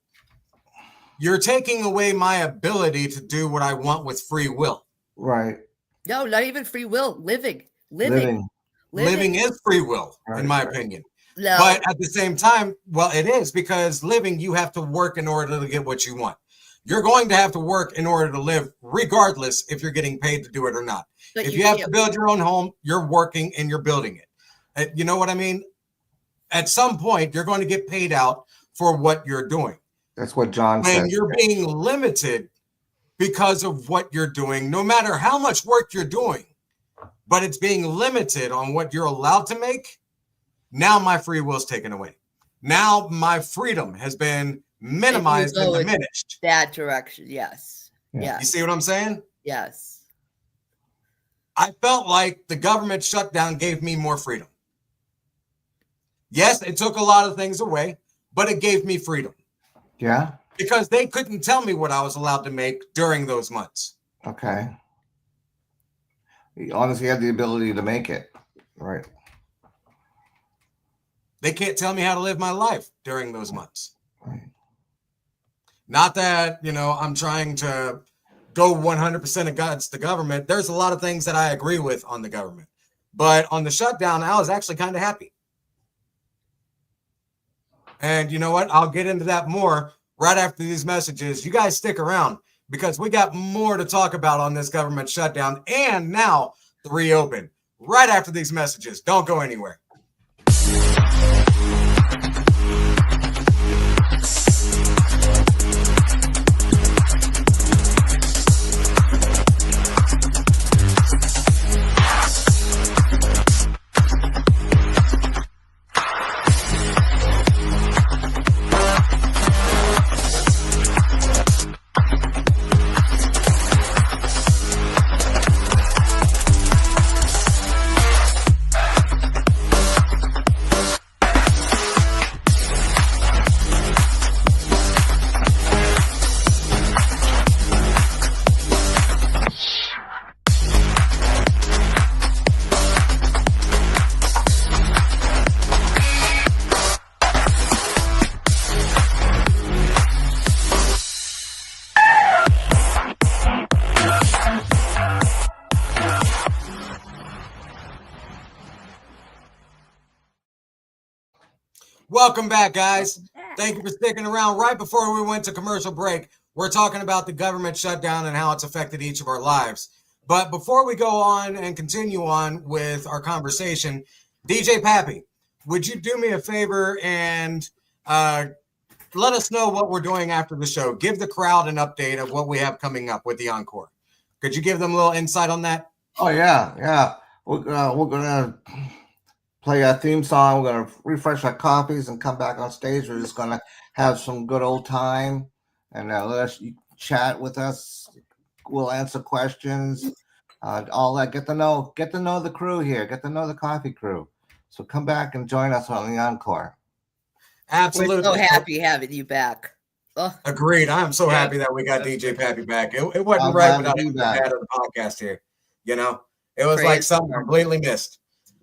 You're taking away my ability to do what I want with free will. Right. No, not even free will. Living is free will, in my opinion. No. But at the same time, well, it is, because living, you have to work in order to get what you want. You're going to have to work in order to live, regardless if you're getting paid to do it or not. But if you have to build your own home, you're working and you're building it. You know what I mean? At some point, you're going to get paid out for what you're doing. That's what John said. When you're being limited because of what you're doing, no matter how much work you're doing, but it's being limited on what you're allowed to make. Now my free will is taken away. Now my freedom has been minimized and diminished. That direction, yes. Yeah. You see what I'm saying? Yes. I felt like the government shutdown gave me more freedom. Yes, it took a lot of things away, but it gave me freedom. Yeah. Because they couldn't tell me what I was allowed to make during those months. Okay. You honestly had the ability to make it. Right. They can't tell me how to live my life during those months. Right. Not that, I'm trying to go 100% against the government. There's a lot of things that I agree with on the government. But on the shutdown, I was actually kind of happy. And you know what? I'll get into that more right after these messages. You guys stick around, because we got more to talk about on this government shutdown and now the reopen right after these messages. Don't go anywhere. Welcome back, guys. Thank you for sticking around. Right before we went to commercial break, we're talking about the government shutdown and how it's affected each of our lives. But before we go on and continue on with our conversation, DJ Pappy, would you do me a favor and let us know what we're doing after the show? Give the crowd an update of what we have coming up with the encore. Could you give them a little insight on that? Oh, yeah. We're gonna play our theme song. We're going to refresh our coffees and come back on stage. We're just going to have some good old time and let us chat with us. We'll answer questions, all that. Get to know the crew here. Get to know the coffee crew. So come back and join us on the encore. Absolutely. We're so happy having you back. Oh. Agreed. I'm so happy that we got DJ Pappy back. It wasn't right without the dad of the podcast here. You know, it was like something completely missed.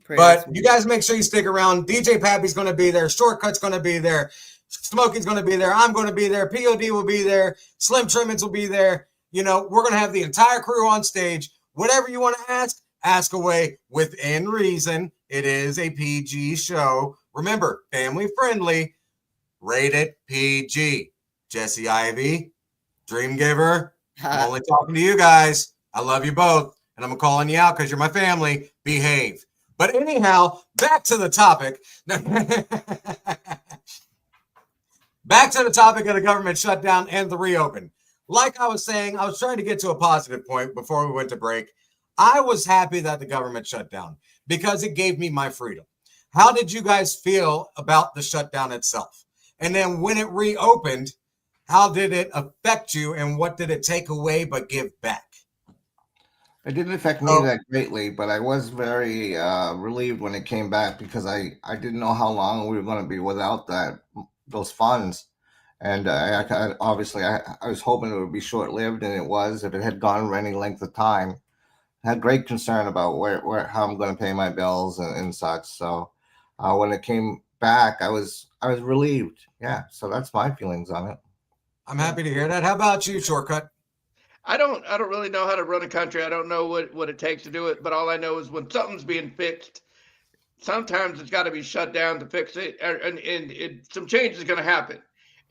But you guys make sure you stick around. DJ Pappy's going to be there. Shortcut's going to be there. Smokey's going to be there. I'm going to be there. POD will be there. Slim Trimmins will be there. You know, we're going to have the entire crew on stage. Whatever you want to ask away within reason. It is a PG show. Remember, family friendly. Rated PG. Jesse Ivy, Dream Giver. I'm only talking to you guys. I love you both. And I'm calling you out because you're my family. Behave. But anyhow, back to the topic. Back to the topic of the government shutdown and the reopen. Like I was saying, I was trying to get to a positive point before we went to break. I was happy that the government shut down because it gave me my freedom. How did you guys feel about the shutdown itself? And then when it reopened, how did it affect you and what did it take away but give back? It didn't affect me that greatly, but I was very relieved when it came back because I didn't know how long we were going to be without those funds. And I was hoping it would be short-lived, and it was. If it had gone for any length of time, I had great concern about how I'm going to pay my bills and such. So when it came back, I was relieved. Yeah, so that's my feelings on it. I'm happy to hear that. How about you, Shortcut? I don't really know how to run a country. I don't know what it takes to do it, but all I know is when something's being fixed, sometimes it's got to be shut down to fix it, and some change is going to happen.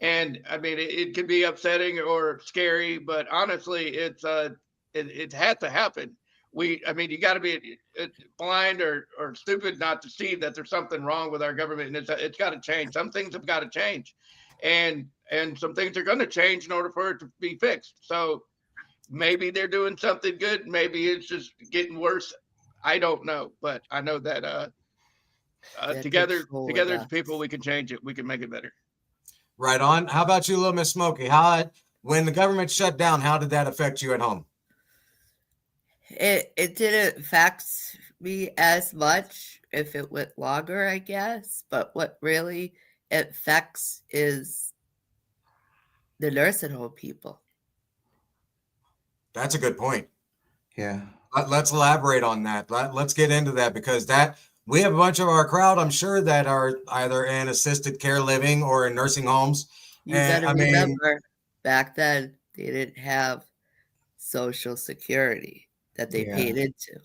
And I mean, it can be upsetting or scary, but honestly, it had to happen. You got to be blind or stupid not to see that there's something wrong with our government, and it's got to change. Some things have got to change, and some things are going to change in order for it to be fixed. So maybe they're doing something good. Maybe it's just getting worse. I don't know, but I know that together as people, we can change it. We can make it better. Right on. How about you, little Miss Smokey? When the government shut down, how did that affect you at home? It didn't affect me as much if it went longer, I guess. But what really affects is the nursing home people. That's a good point. Yeah. Let's elaborate on that. Let's get into that because we have a bunch of our crowd, I'm sure, that are either in assisted care living or in nursing homes. You got to remember, back then, they didn't have Social Security that they paid into.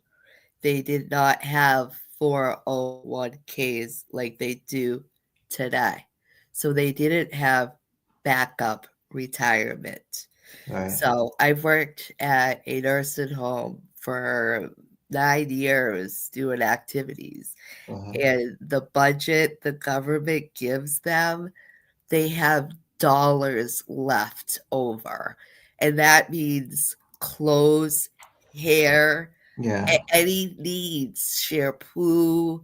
They did not have 401ks like they do today. So they didn't have backup retirement. Right. So I've worked at a nursing home for 9 years doing activities. And the budget the government gives them, they have dollars left over. And that means clothes, hair, any needs, shampoo,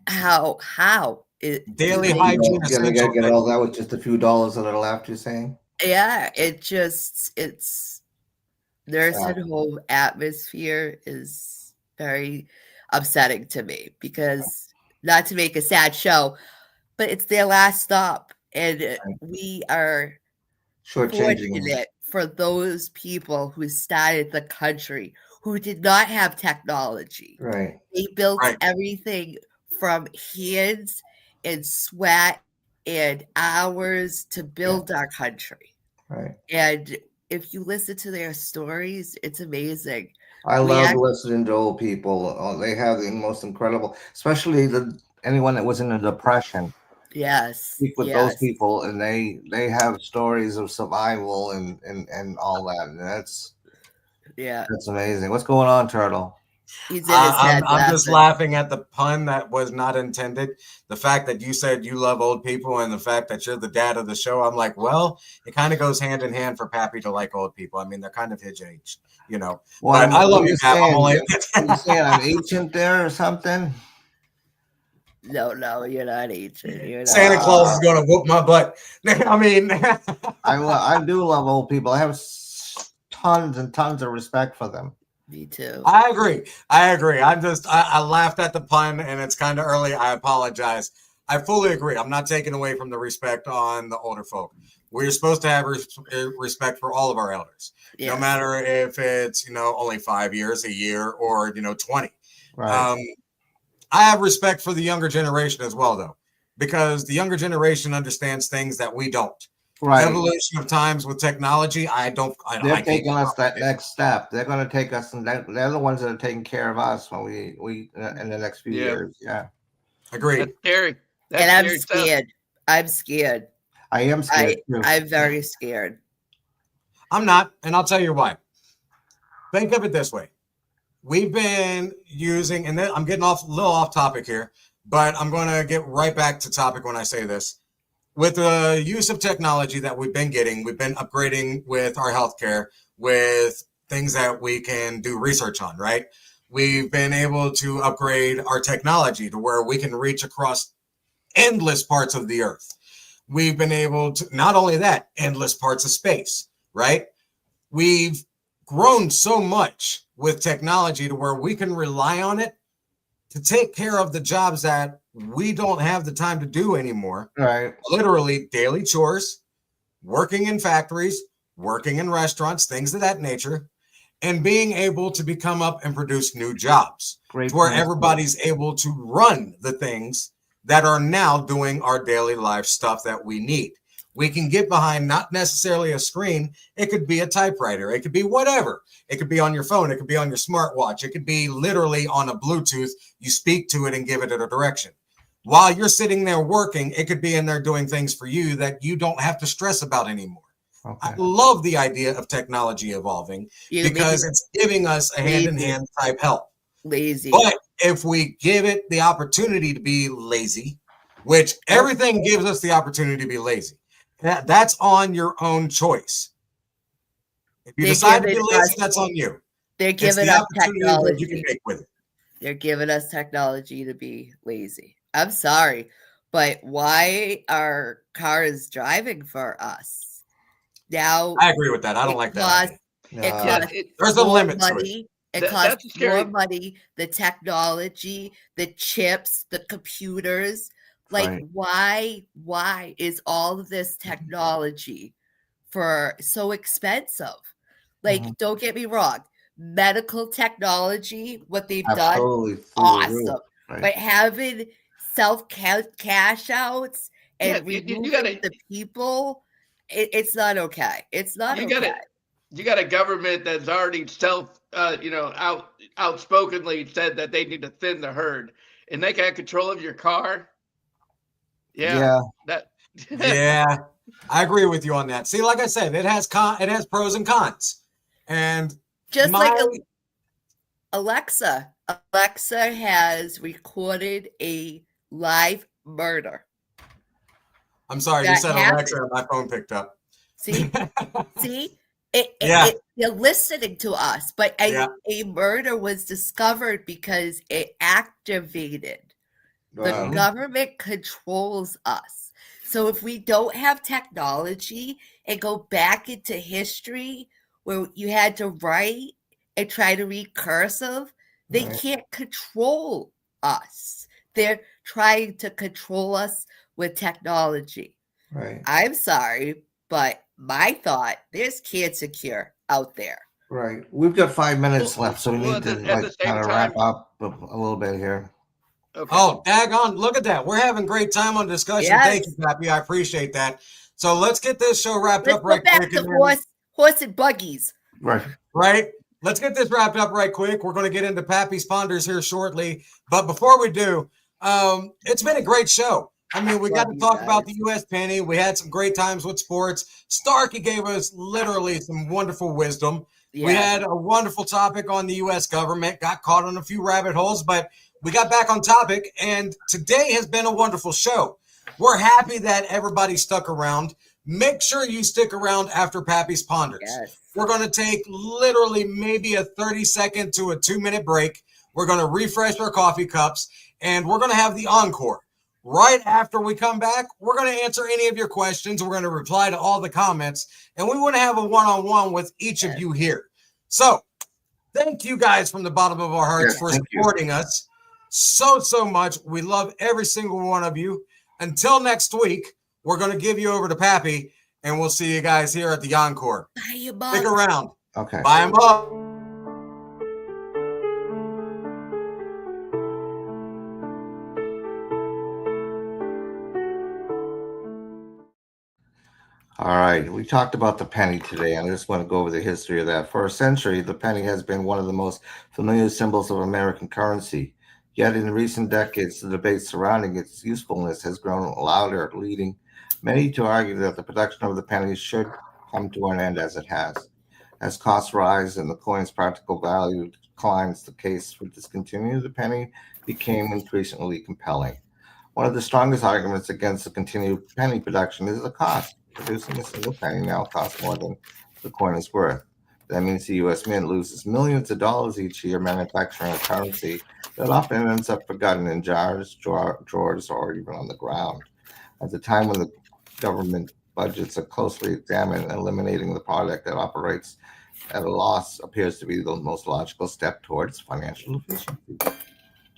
how daily hygiene. Gonna get all that with just a few dollars that are left, you're saying? Yeah, it's nursing home atmosphere is very upsetting to me because, not to make a sad show, but it's their last stop, and we are fortunate for those people who started the country who did not have technology. Right. They built everything from hands and sweat and hours to build our country. Right. And if you listen to their stories, it's amazing. I love listening to old people. They have the most incredible, especially anyone that was in a depression. Yes. Speak with those people, and they have stories of survival and all that. And that's amazing. What's going on, Turtle? I'm just laughing at the pun that was not intended. The fact that you said you love old people and the fact that you're the dad of the show. I'm like, well, it kind of goes hand in hand for Pappy to like old people. I mean, they're kind of his age, you know. Well, but I love you, Pap. You saying I'm ancient there or something? No, you're not ancient. You're not. Santa Claus is going to whoop my butt. I mean, I do love old people. I have tons and tons of respect for them. Me too. I agree. I laughed at the pun, and it's kind of early. I apologize. I fully agree. I'm not taking away from the respect on the older folk. We're supposed to have respect for all of our elders, no matter if it's, only 5 years, a year, or, 20. Right. I have respect for the younger generation as well, though, because the younger generation understands things that we don't. Right. Evolution of times with technology, They're taking us that next step. They're going to take us, and they're the ones that are taking care of us when we in the next few years. Yeah. Agreed. That's scary. And I'm scared. I'm scared. I am scared too. I'm very scared. I'm not, and I'll tell you why. Think of it this way. We've been using, and then I'm getting a little off topic here, but I'm going to get right back to topic when I say this. With the use of technology that we've been getting, we've been upgrading with our healthcare, with things that we can do research on, right? We've been able to upgrade our technology to where we can reach across endless parts of the earth. We've been able to, not only that, endless parts of space, right? We've grown so much with technology to where we can rely on it to take care of the jobs that we don't have the time to do anymore. Right. Literally daily chores, working in factories, working in restaurants, things of that nature, and being able to become up and produce new jobs. Great. To where everybody's able to run the things that are now doing our daily life stuff that we need. We can get behind not necessarily a screen. It could be a typewriter. It could be whatever. It could be on your phone. It could be on your smartwatch. It could be literally on a Bluetooth. You speak to it and give it a direction. While you're sitting there working, it could be in there doing things for you that you don't have to stress about anymore. Okay. I love the idea of technology evolving because it's giving us a hand-in-hand type help. Lazy. But if we give it the opportunity to be lazy, which everything gives us the opportunity to be lazy, that's on your own choice. If you decide to be lazy, that's on you. They're giving us technology. You can make with it. They're giving us technology to be lazy. I'm sorry, but why are cars driving for us? Now, I agree with that. I don't like that. There's a limit to it. It costs more money, the technology, the chips, the computers. Like, why is all of this technology so expensive? Like, don't get me wrong. Medical technology, what they've done, awesome. But having self-cash outs and removing the people, it's not okay. It's not okay. You got a government that's already outspokenly said that they need to thin the herd, and they got control of your car. Yeah. Yeah, I agree with you on that. See, like I said, it has pros and cons, and just like Alexa has recorded a live murder. I'm sorry, you said Alexa, and my phone picked up. See, they're listening to us, but a murder was discovered because it activated. The government controls us. So if we don't have technology and go back into history where you had to write and try to read cursive, they can't control us. They're trying to control us with technology. Right. I'm sorry, but my thought, there's cancer cure out there. Right. We've got 5 minutes left, so we need to kind of wrap up a little bit here. Okay. Oh, daggone. Look at that. We're having great time on discussion. Yes. Thank you, Pappy. I appreciate that. So let's get this show wrapped up right quick. Horse and buggies. Right. Let's get this wrapped up right quick. We're going to get into Pappy's Ponders here shortly. But before we do, it's been a great show. I mean, we got to talk about the U.S. Penny. We had some great times with sports. Starkey gave us literally some wonderful wisdom. Yeah. We had a wonderful topic on the U.S. government, got caught on a few rabbit holes, but we got back on topic, and today has been a wonderful show. We're happy that everybody stuck around. Make sure you stick around after Pappy's Ponders. Yes. We're going to take literally maybe a 30-second to a 2-minute break. We're going to refresh our coffee cups, and we're going to have the encore. Right after we come back, we're going to answer any of your questions. We're going to reply to all the comments, and we want to have a one-on-one with each of you here. So thank you guys from the bottom of our hearts for supporting us so much. We love every single one of you. Until next week, we're going to give you over to Pappy, and we'll see you guys here at the encore. Bye, you boss. Stick around. Okay. Bye, Bob. All right, we talked about the penny today, and I just want to go over the history of that. For a century, the penny has been one of the most familiar symbols of American currency. Yet in recent decades, the debate surrounding its usefulness has grown louder, leading many to argue that the production of the penny should come to an end as it has. As costs rise and the coin's practical value declines, the case for discontinuing the penny became increasingly compelling. One of the strongest arguments against the continued penny production is the cost. Producing a single penny now costs more than the coin is worth. That means the U.S. Mint loses millions of dollars each year manufacturing a currency that often ends up forgotten in jars, drawers, or even on the ground. At the time when the government budgets are closely examined, eliminating the product that operates at a loss appears to be the most logical step towards financial efficiency.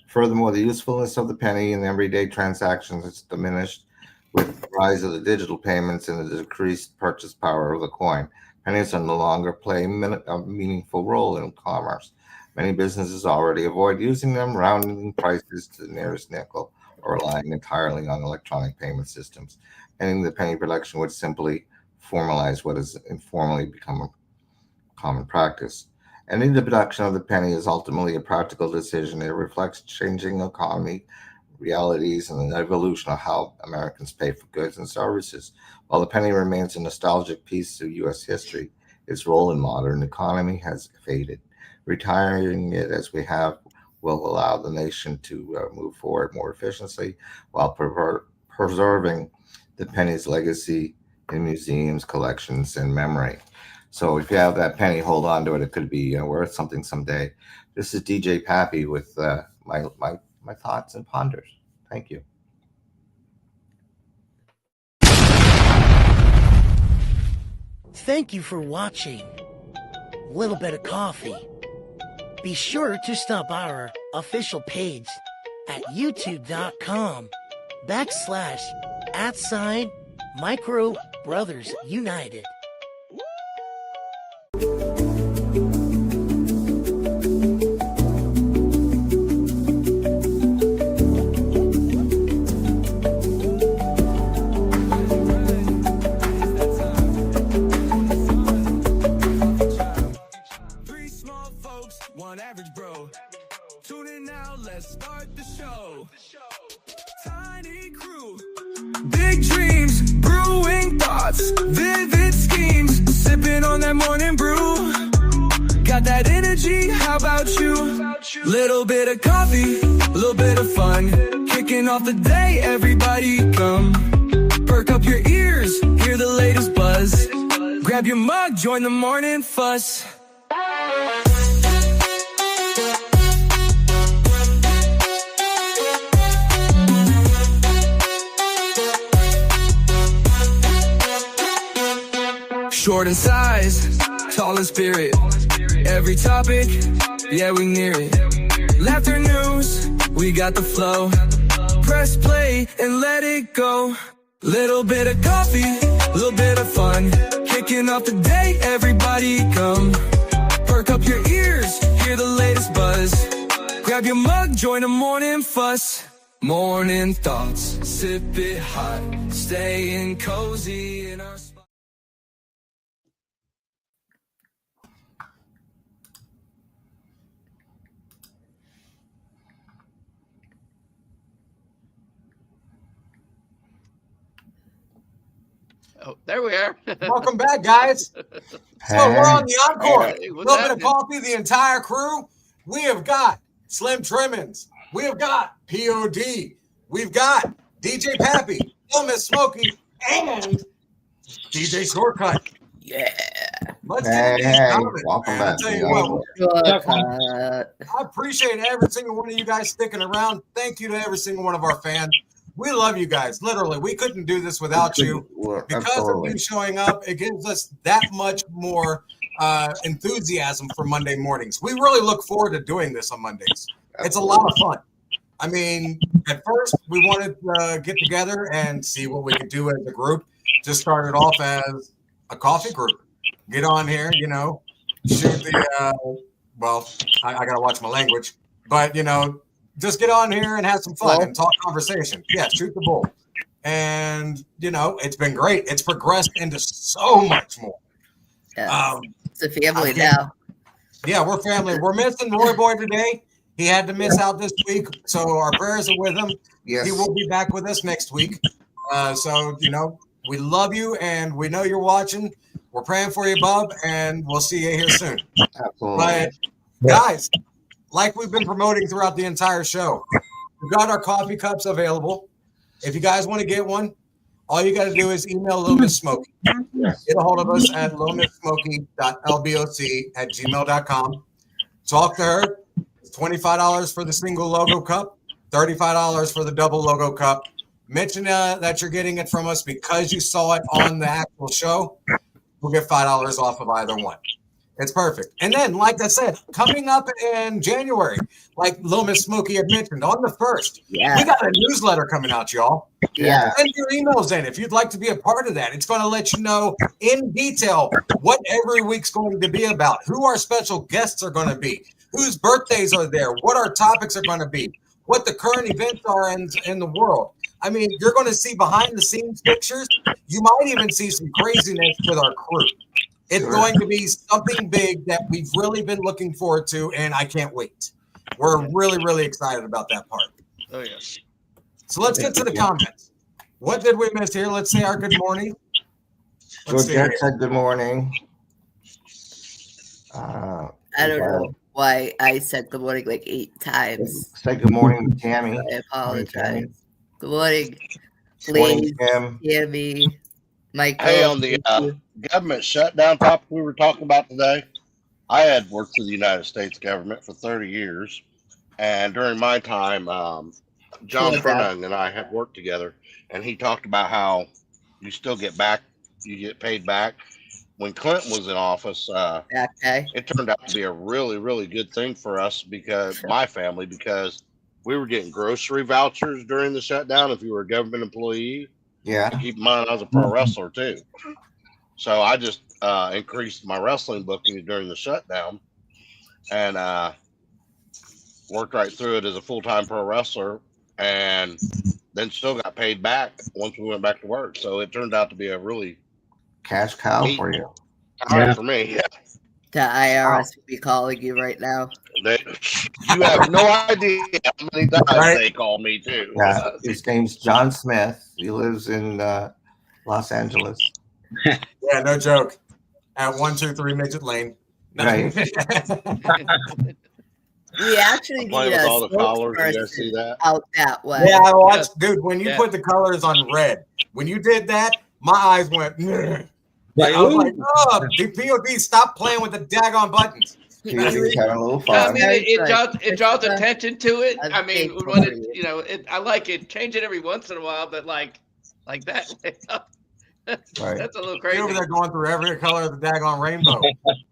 Furthermore, the usefulness of the penny in everyday transactions is diminished with the rise of the digital payments and the decreased purchase power of the coin. Pennies are no longer play a meaningful role in commerce. Many businesses already avoid using them, rounding prices to the nearest nickel or relying entirely on electronic payment systems. Ending the penny production would simply formalize what has informally become a common practice. Ending the production of the penny is ultimately a practical decision. It reflects changing economy realities and the evolution of how Americans pay for goods and services. While the penny remains a nostalgic piece of U.S. history, its role in modern economy has faded. Retiring it as we have will allow the nation to move forward more efficiently while preserving the penny's legacy in museums, collections, and memory. So if you have that penny, hold on to it. It could be worth something someday. This is DJ Pappy with my thoughts and ponders. Thank you. Thank you for watching Little Bit of Coffee. Be sure to stop by our official page at youtube.com/@Micro Brothers United. Average bro, tune in now, let's start the show. Tiny crew, big dreams, brewing thoughts, vivid schemes, sipping on that morning brew. Got that energy, how about you? Little bit of coffee, little bit of fun, kicking off the day, everybody come. Perk up your ears, hear the latest buzz. Grab your mug, join the morning fuss. Short in size, tall in spirit. Every topic, yeah, we near it. Laughter news, we got the flow. Press play and let it go. Little bit of coffee, little bit of fun. Kicking off the day, everybody come. Perk up your ears, hear the latest buzz. Grab your mug, join the morning fuss. Morning thoughts, sip it hot. Staying cozy in our spot. Oh, there we are. Welcome back, guys. So we're on the encore. Hey, A little bit of coffee, the entire crew. We have got Slim Trimmins. We have got POD. We've got DJ Pappy, Miss Smokey, and DJ Shortcut. Yeah. Let's get into these comments, welcome man. back. I tell you what, I appreciate every single one of you guys sticking around. Thank you to every single one of our fans. We love you guys. Literally, we couldn't do this without you. Because of you showing up, it gives us that much more enthusiasm for Monday mornings. We really look forward to doing this on Mondays. It's a lot of fun. I mean, at first, we wanted to get together and see what we could do as a group. Just started off as a coffee group. Get on here, you know, shoot the, well, I got to watch my language. But, you know, just get on here and have some fun and talk conversation. Yeah, shoot the bull. And, you know, it's been great. It's progressed into so much more. Yeah. It's a family now. Yeah, we're family. We're missing Roy Boy today. He had to miss out this week, so our prayers are with him. Yes. He will be back with us next week. So, you know, we love you, and we know you're watching. We're praying for you, Bob, and we'll see you here soon. Absolutely. But, guys, like we've been promoting throughout the entire show, we've got our coffee cups available. If you guys want to get one, all you got to do is email Little Miss Smokey. Get a hold of us at littlemissmokey.lboc@gmail.com. Talk to her. It's $25 for the single logo cup, $35 for the double logo cup. Mention that you're getting it from us because you saw it on the actual show. We'll get $5 off of either one. It's perfect. And then, like I said, coming up in January, like Little Miss Smokey had mentioned, on the 1st, we got a newsletter coming out, y'all. Yeah. Send your emails in if you'd like to be a part of that. It's going to let you know in detail what every week's going to be about, who our special guests are going to be, whose birthdays are there, what our topics are going to be, what the current events are in the world. I mean, you're going to see behind-the-scenes pictures. You might even see some craziness with our crew. It's going to be something big that we've really been looking forward to, and I can't wait. We're really, really excited about that part. Oh, yes. So let's get to the comments. What did we miss here? Let's say our good morning. Georgette said good morning. I don't know why I said good morning like 8 times. Say good morning to Tammy. I apologize. Good morning, Morning, Tammy. Michael. Hey, on the government shutdown topic we were talking about today, I had worked for the United States government for 30 years. And during my time, John Fernand and I had worked together, and he talked about how you still get paid back. When Clinton was in office, it turned out to be a really, really good thing for us because my family, because we were getting grocery vouchers during the shutdown if you were a government employee. Yeah. And keep in mind, I was a pro wrestler too. So I just increased my wrestling booking during the shutdown and worked right through it as a full-time pro wrestler and then still got paid back once we went back to work. So it turned out to be a really cash cow for you. For me, yeah. The IRS would be calling you right now. You have no idea how many times they call me too. Yeah, his name's John Smith. He lives in Los Angeles. Yeah, no joke. At 123 Midget Lane. Right. We actually need a all the collars. You guys see that? Out that way. Yeah, I watched, dude. When you put the colors on red, when you did that, my eyes went. Like, I was like, oh, the POD, stop playing with the daggone buttons. Having a little fun. I mean, it draws attention to it. I mean, when it, I like it. Change it every once in a while, but like that. That's a little crazy. You're over there going through every color of the daggone rainbow.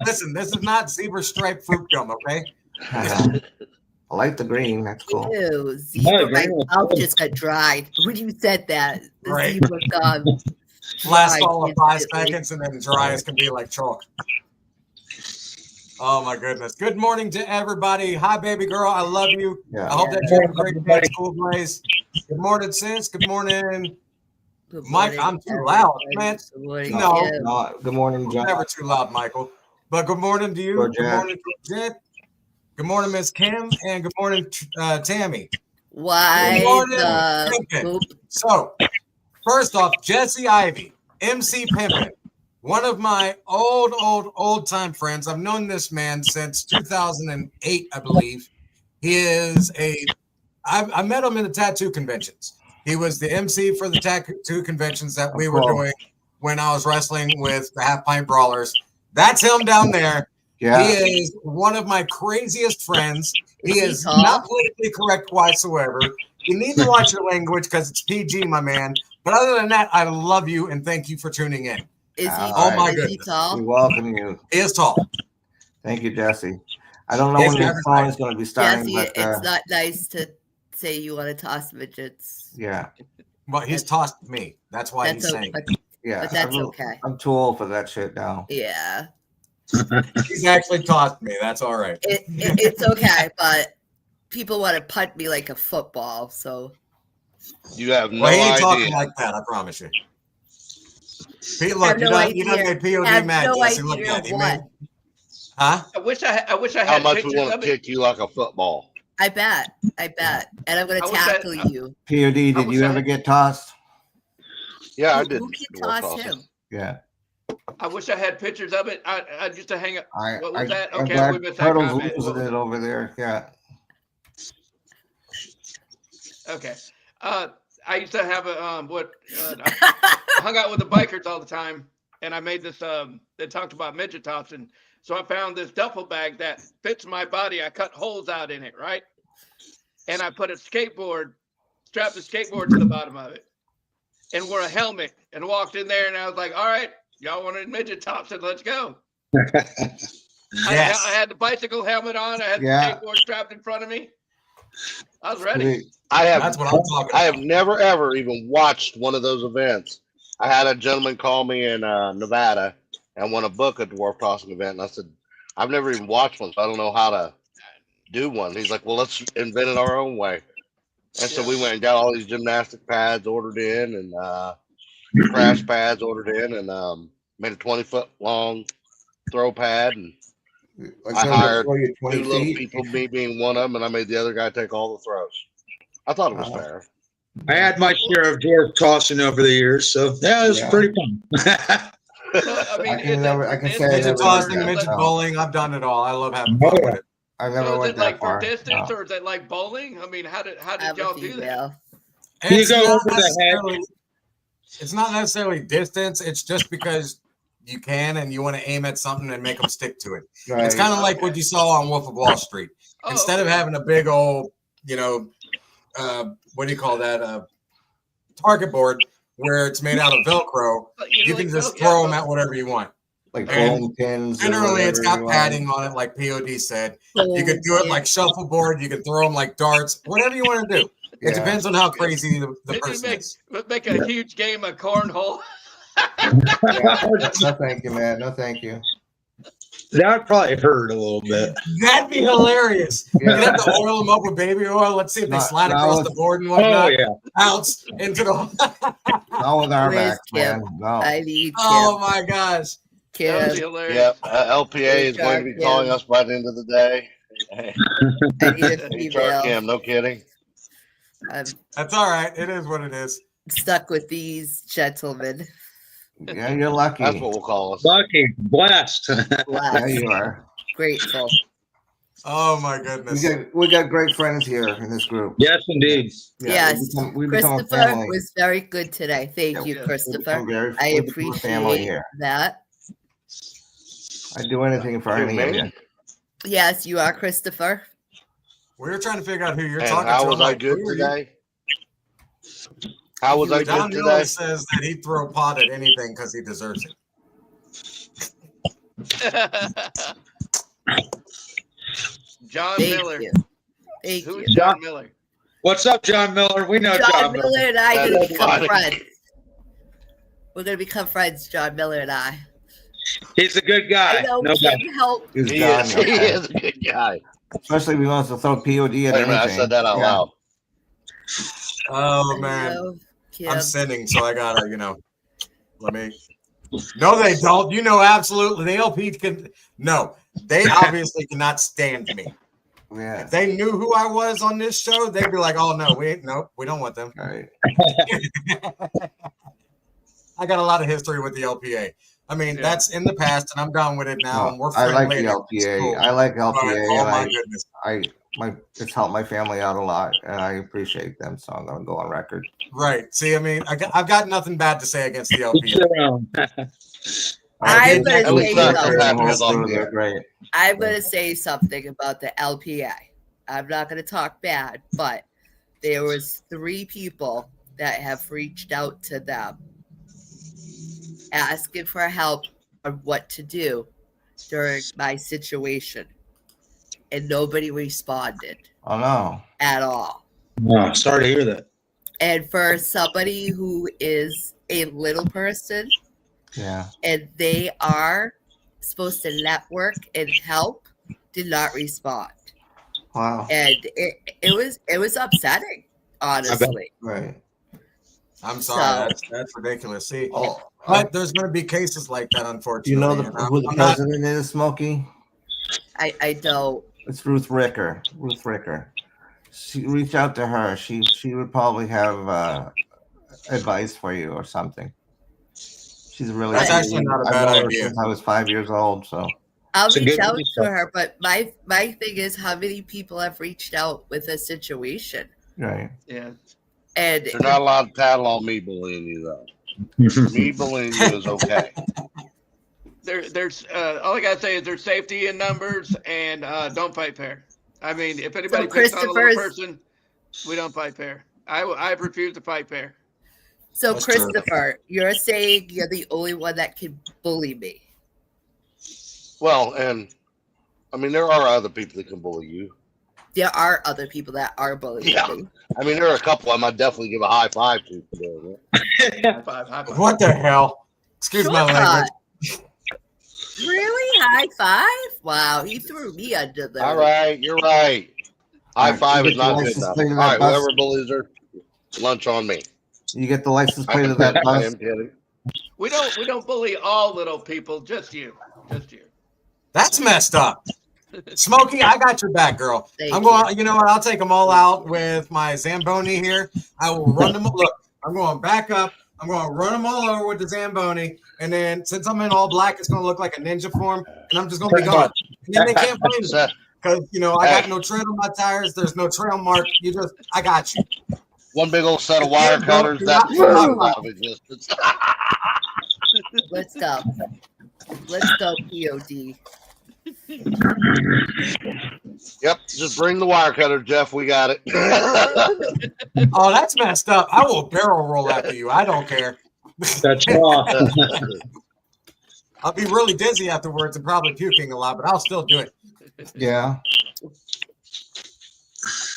Listen, this is not zebra striped fruit gum, okay? I like the green. That's cool. Ew, zebra. My mouth just got dried when you said that. The zebra gum. Last all of 5 seconds and then dry as can be like chalk. Oh my goodness. Good morning to everybody. Hi, baby girl. I love you. Yeah. I hope that you're having a great day at school, Blaze. Good morning, sis. Good morning. Mike, I'm too loud, man. No. Good morning, John. Never too loud, Michael. But good morning to you. Good morning, Jet. Good morning, Miss Kim. And good morning, Tammy. Why? Good morning, So, first off, Jesse Ivy, MC Pimpin', one of my old time friends. I've known this man since 2008, I believe. He is I met him in the tattoo conventions. He was the MC for the tattoo conventions that we were doing when I was wrestling with the Half Pint Brawlers. That's him down there. Yeah. He is one of my craziest friends. He is not politically correct whatsoever. You need to watch your language because it's PG, my man. But other than that, I love you and thank you for tuning in. Is he? Oh my is goodness. he tall? We welcome you. He is tall. Thank you, Jesse. I don't know when your song is going to be starting, Jesse, but it's not nice to say you want to toss midgets. yeah. Well, he's tossed me. That's why he's saying. Yeah, but that's okay. I'm too old for that shit now. Yeah. He's actually tossed me. That's all right. It's okay, but people want to punt me like a football, so. You have no Well, he ain't idea. talking like that, I promise you. Pete, look, you done made POD mad. No Jesse. Look idea at him. what. Huh? I wish I had How much pictures we want of to it. kick you like a football? I bet. And I'm going to tackle you. POD, did you ever get tossed? Yeah, I did. Who can toss him? Yeah. I wish I had pictures of it. I used to hang up. What was that? I'm Okay, glad we missed that Turtle's comment. losing it over there. Yeah. Okay. I used to have a I hung out with the bikers all the time, and I made this. They talked about midget tops, and so I found this duffel bag that fits my body. I cut holes out in it, right, and I put a skateboard, strapped the skateboard to the bottom of it, and wore a helmet, and walked in there, and I was like, "All right, y'all wanted midget tops, and let's go." Yes. I had the bicycle helmet on. I had the skateboard strapped in front of me. I was ready. That's what I'm talking about. I have never ever even watched one of those events. I had a gentleman call me in Nevada and want to book a dwarf tossing event, and I said, I've never even watched one, so I don't know how to do one. He's like, well, let's invent it our own way. And so we went and got all these gymnastic pads ordered in and crash pads ordered in and made a 20-foot long throw pad. And I hired 2 little people, me being one of them, and I made the other guy take all the throws. I thought it was fair. I had my share of dwarf tossing over the years, so yeah, it was pretty fun. I mean, I can say midget tossing, midget bowling. I've done it all. I love having fun with it. I never went is it that like far. for distance or is it like bowling? I mean, how did y'all do that? It's not necessarily distance. It's just because you can and you want to aim at something and make them stick to it. Right. It's kind of like what you saw on Wolf of Wall Street. Instead of having a big old, what do you call that? Target board where it's made out of Velcro, you can just throw them at whatever you want. Like bowling pins. Generally, it's got padding on it, like POD said. You could do it like shuffleboard. You can throw them like darts. Whatever you want to do. It depends on how crazy the person is. Make a huge game of cornhole. No, thank you, man. No, thank you. That probably hurt a little bit. That'd be hilarious. You'd have to oil them up with baby oil. Let's see if they slide across the board and whatnot. Oh, yeah. Bounce into the. Not with our back, man. No. I need Oh my gosh. That would be hilarious. Yep, LPA is going to be calling us by the end of the day. I need a female. Kim, no kidding. That's all right. It is what it is. Stuck with these gentlemen. Yeah, you're lucky. That's what we'll call us. Lucky, blessed. Yeah, you are. Grateful. Oh my goodness. We got great friends here in this group. Yes, indeed. Yeah, Yes, we become a Christopher family. was very good today. Thank you, Christopher. I we become a family appreciate here. that. I'd do anything for any of you. Yes, you are Christopher. We were trying to figure out who you're And talking how to. was I'm I like, good who are you? today? How was I John good Miller today? says that he'd throw a pot at anything because he deserves it. John Thank Miller. you. Thank Who you. is John Miller? What's up, John Miller? We know John Miller and I are going to That's become funny. friends. We're going to become friends, John Miller and I. He's a good guy. I know No doubt. Kim helped. He's He gone. is, he is a good guy. Especially if he wants to throw POD at Wait a minute, I anything. said that out Yeah. loud. Oh I man. know Kim. I'm sinning, so I gotta, let me. No, they don't. Absolutely. The LP can. No, they obviously cannot stand me. Yeah. If they knew who I was on this show, they'd be like, "Oh no, we don't want them." Right. I got a lot of history with the LPA. I mean, that's in the past, and I'm done with it now. And we're I like friendly the and it's LPA. cool. I like But, LPA. oh and my goodness. it's helped my family out a lot, and I appreciate them. So I'm gonna go on record. Right. See, I mean, I've got nothing bad to say against the Each LPA. their own. I'm going to say great. I'm going to say something about the LPA. I'm not going to talk bad, but there was 3 people that have reached out to them asking for help on what to do during my situation, and nobody responded. Oh no! At all. Oh, sorry to hear that. And for somebody who is a little person, yeah, and they are supposed to network and help, did not respond. Wow! And it was upsetting, honestly. Right. I'm sorry, that's ridiculous. See, but there's going to be cases like that, unfortunately. Do you know who the president is, Smokey? I don't. It's Ruth Ricker. Ruth Ricker. She reach out to her. She would probably have advice for you or something. She's really. That's actually not a bad idea. Since I was 5 years old, so. I'll reach out to her, but my thing is, how many people have reached out with a situation? Right. Yeah. And you're not allowed to tattle on me bullying you, though. Me bullying you is okay. There's all I gotta say is there's safety in numbers, and don't fight fair. I mean, if anybody picks on a little person, we don't fight fair. I refuse to fight fair. So that's Christopher, you're saying you're the only one that can bully me. Well, and I mean, there are other people that can bully you. There are other people that are bullying me. I mean, there are a couple I might definitely give a high five to. High five. What the hell? Excuse my language. Really? High five? Wow, he threw me under the. All right, you're right. High five is not good enough. All right, whoever bullies her, lunch on me. You get the license plate of that bus. I am kidding. We don't bully all little people, just you. Just you. That's messed up. Smokey, I got your back, girl. I'm going. You know what? I'll take them all out with my Zamboni here. I will run them. Look, I'm going back up. I'm going to run them all over with the Zamboni, and then since I'm in all black, it's going to look like a ninja form, and I'm just going to be gone. And then they can't blame me because I got no tread on my tires. There's no trail mark. I got you. One big old set of wire cutters. That's out of existence. Let's go. Let's go, POD. Yep, just bring the wire cutter, Jeff. We got it. Oh, that's messed up. I will barrel roll after you. I don't care. That's wrong. I'll be really dizzy afterwards and probably puking a lot, but I'll still do it. Yeah.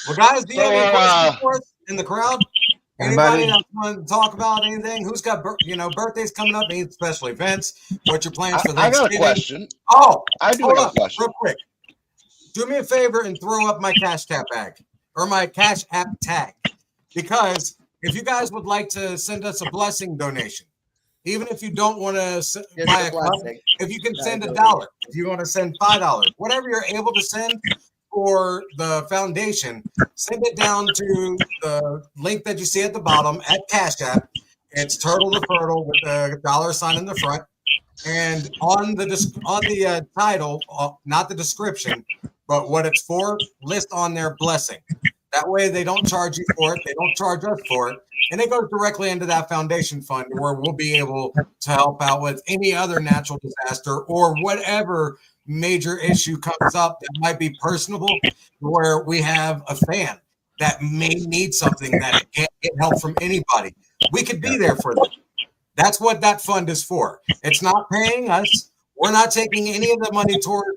Well, guys, do you have any questions for us in the crowd? Anybody else want to talk about anything? Who's got birthdays coming up? Any special events? What's your plans for Thanksgiving? I got a question. Oh, I do have a question. Real quick. Do me a favor and throw up my Cash App bag or my Cash App tag, because if you guys would like to send us a blessing donation, even if you don't want to buy a cup, if you can send $1, if you want to send $5, whatever you're able to send for the foundation, send it down to the link that you see at the bottom at Cash App. It's Turtle the Fertile with a $sign in the front, and on the title, not the description, but what it's for, list on their blessing. That way they don't charge you for it, they don't charge us for it, and it goes directly into that foundation fund where we'll be able to help out with any other natural disaster or whatever major issue comes up that might be personable, where we have a fan that may need something that can't get help from anybody. We could be there for them. That's what that fund is for. It's not paying us. We're not taking any of the money toward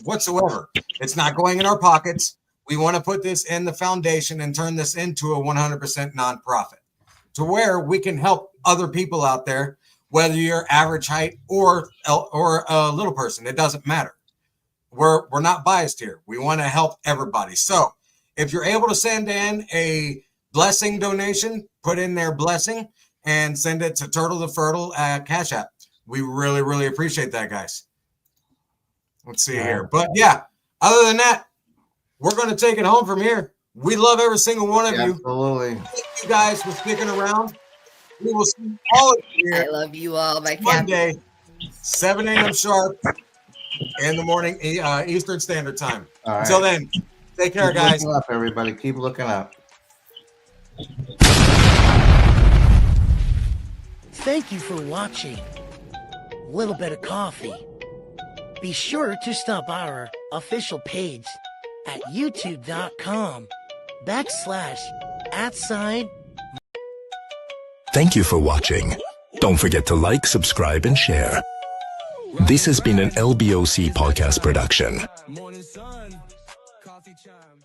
whatsoever. It's not going in our pockets. We want to put this in the foundation and turn this into a 100% nonprofit to where we can help other people out there, whether you're average height or a little person. It doesn't matter. We're not biased here. We want to help everybody. So if you're able to send in a blessing donation, put in their blessing and send it to Turtle the Fertile at Cash App. We really, really appreciate that, guys. Let's see here. But yeah, other than that, we're going to take it home from here. We love every single one of you. Absolutely. Thank you guys for sticking around. We will see all of you here. I love you all, my Monday, 7 a.m. sharp in the morning, Eastern Standard Time. All Until right. then, take care, Keep guys. looking up, everybody. Keep looking up. Thank you for watching Little Bit of Coffee. Be sure to stop our official page at youtube.com/@. Thank you for watching. Don't forget to like, subscribe, and share. This has been an LBOC podcast production. Morning sun, coffee chime.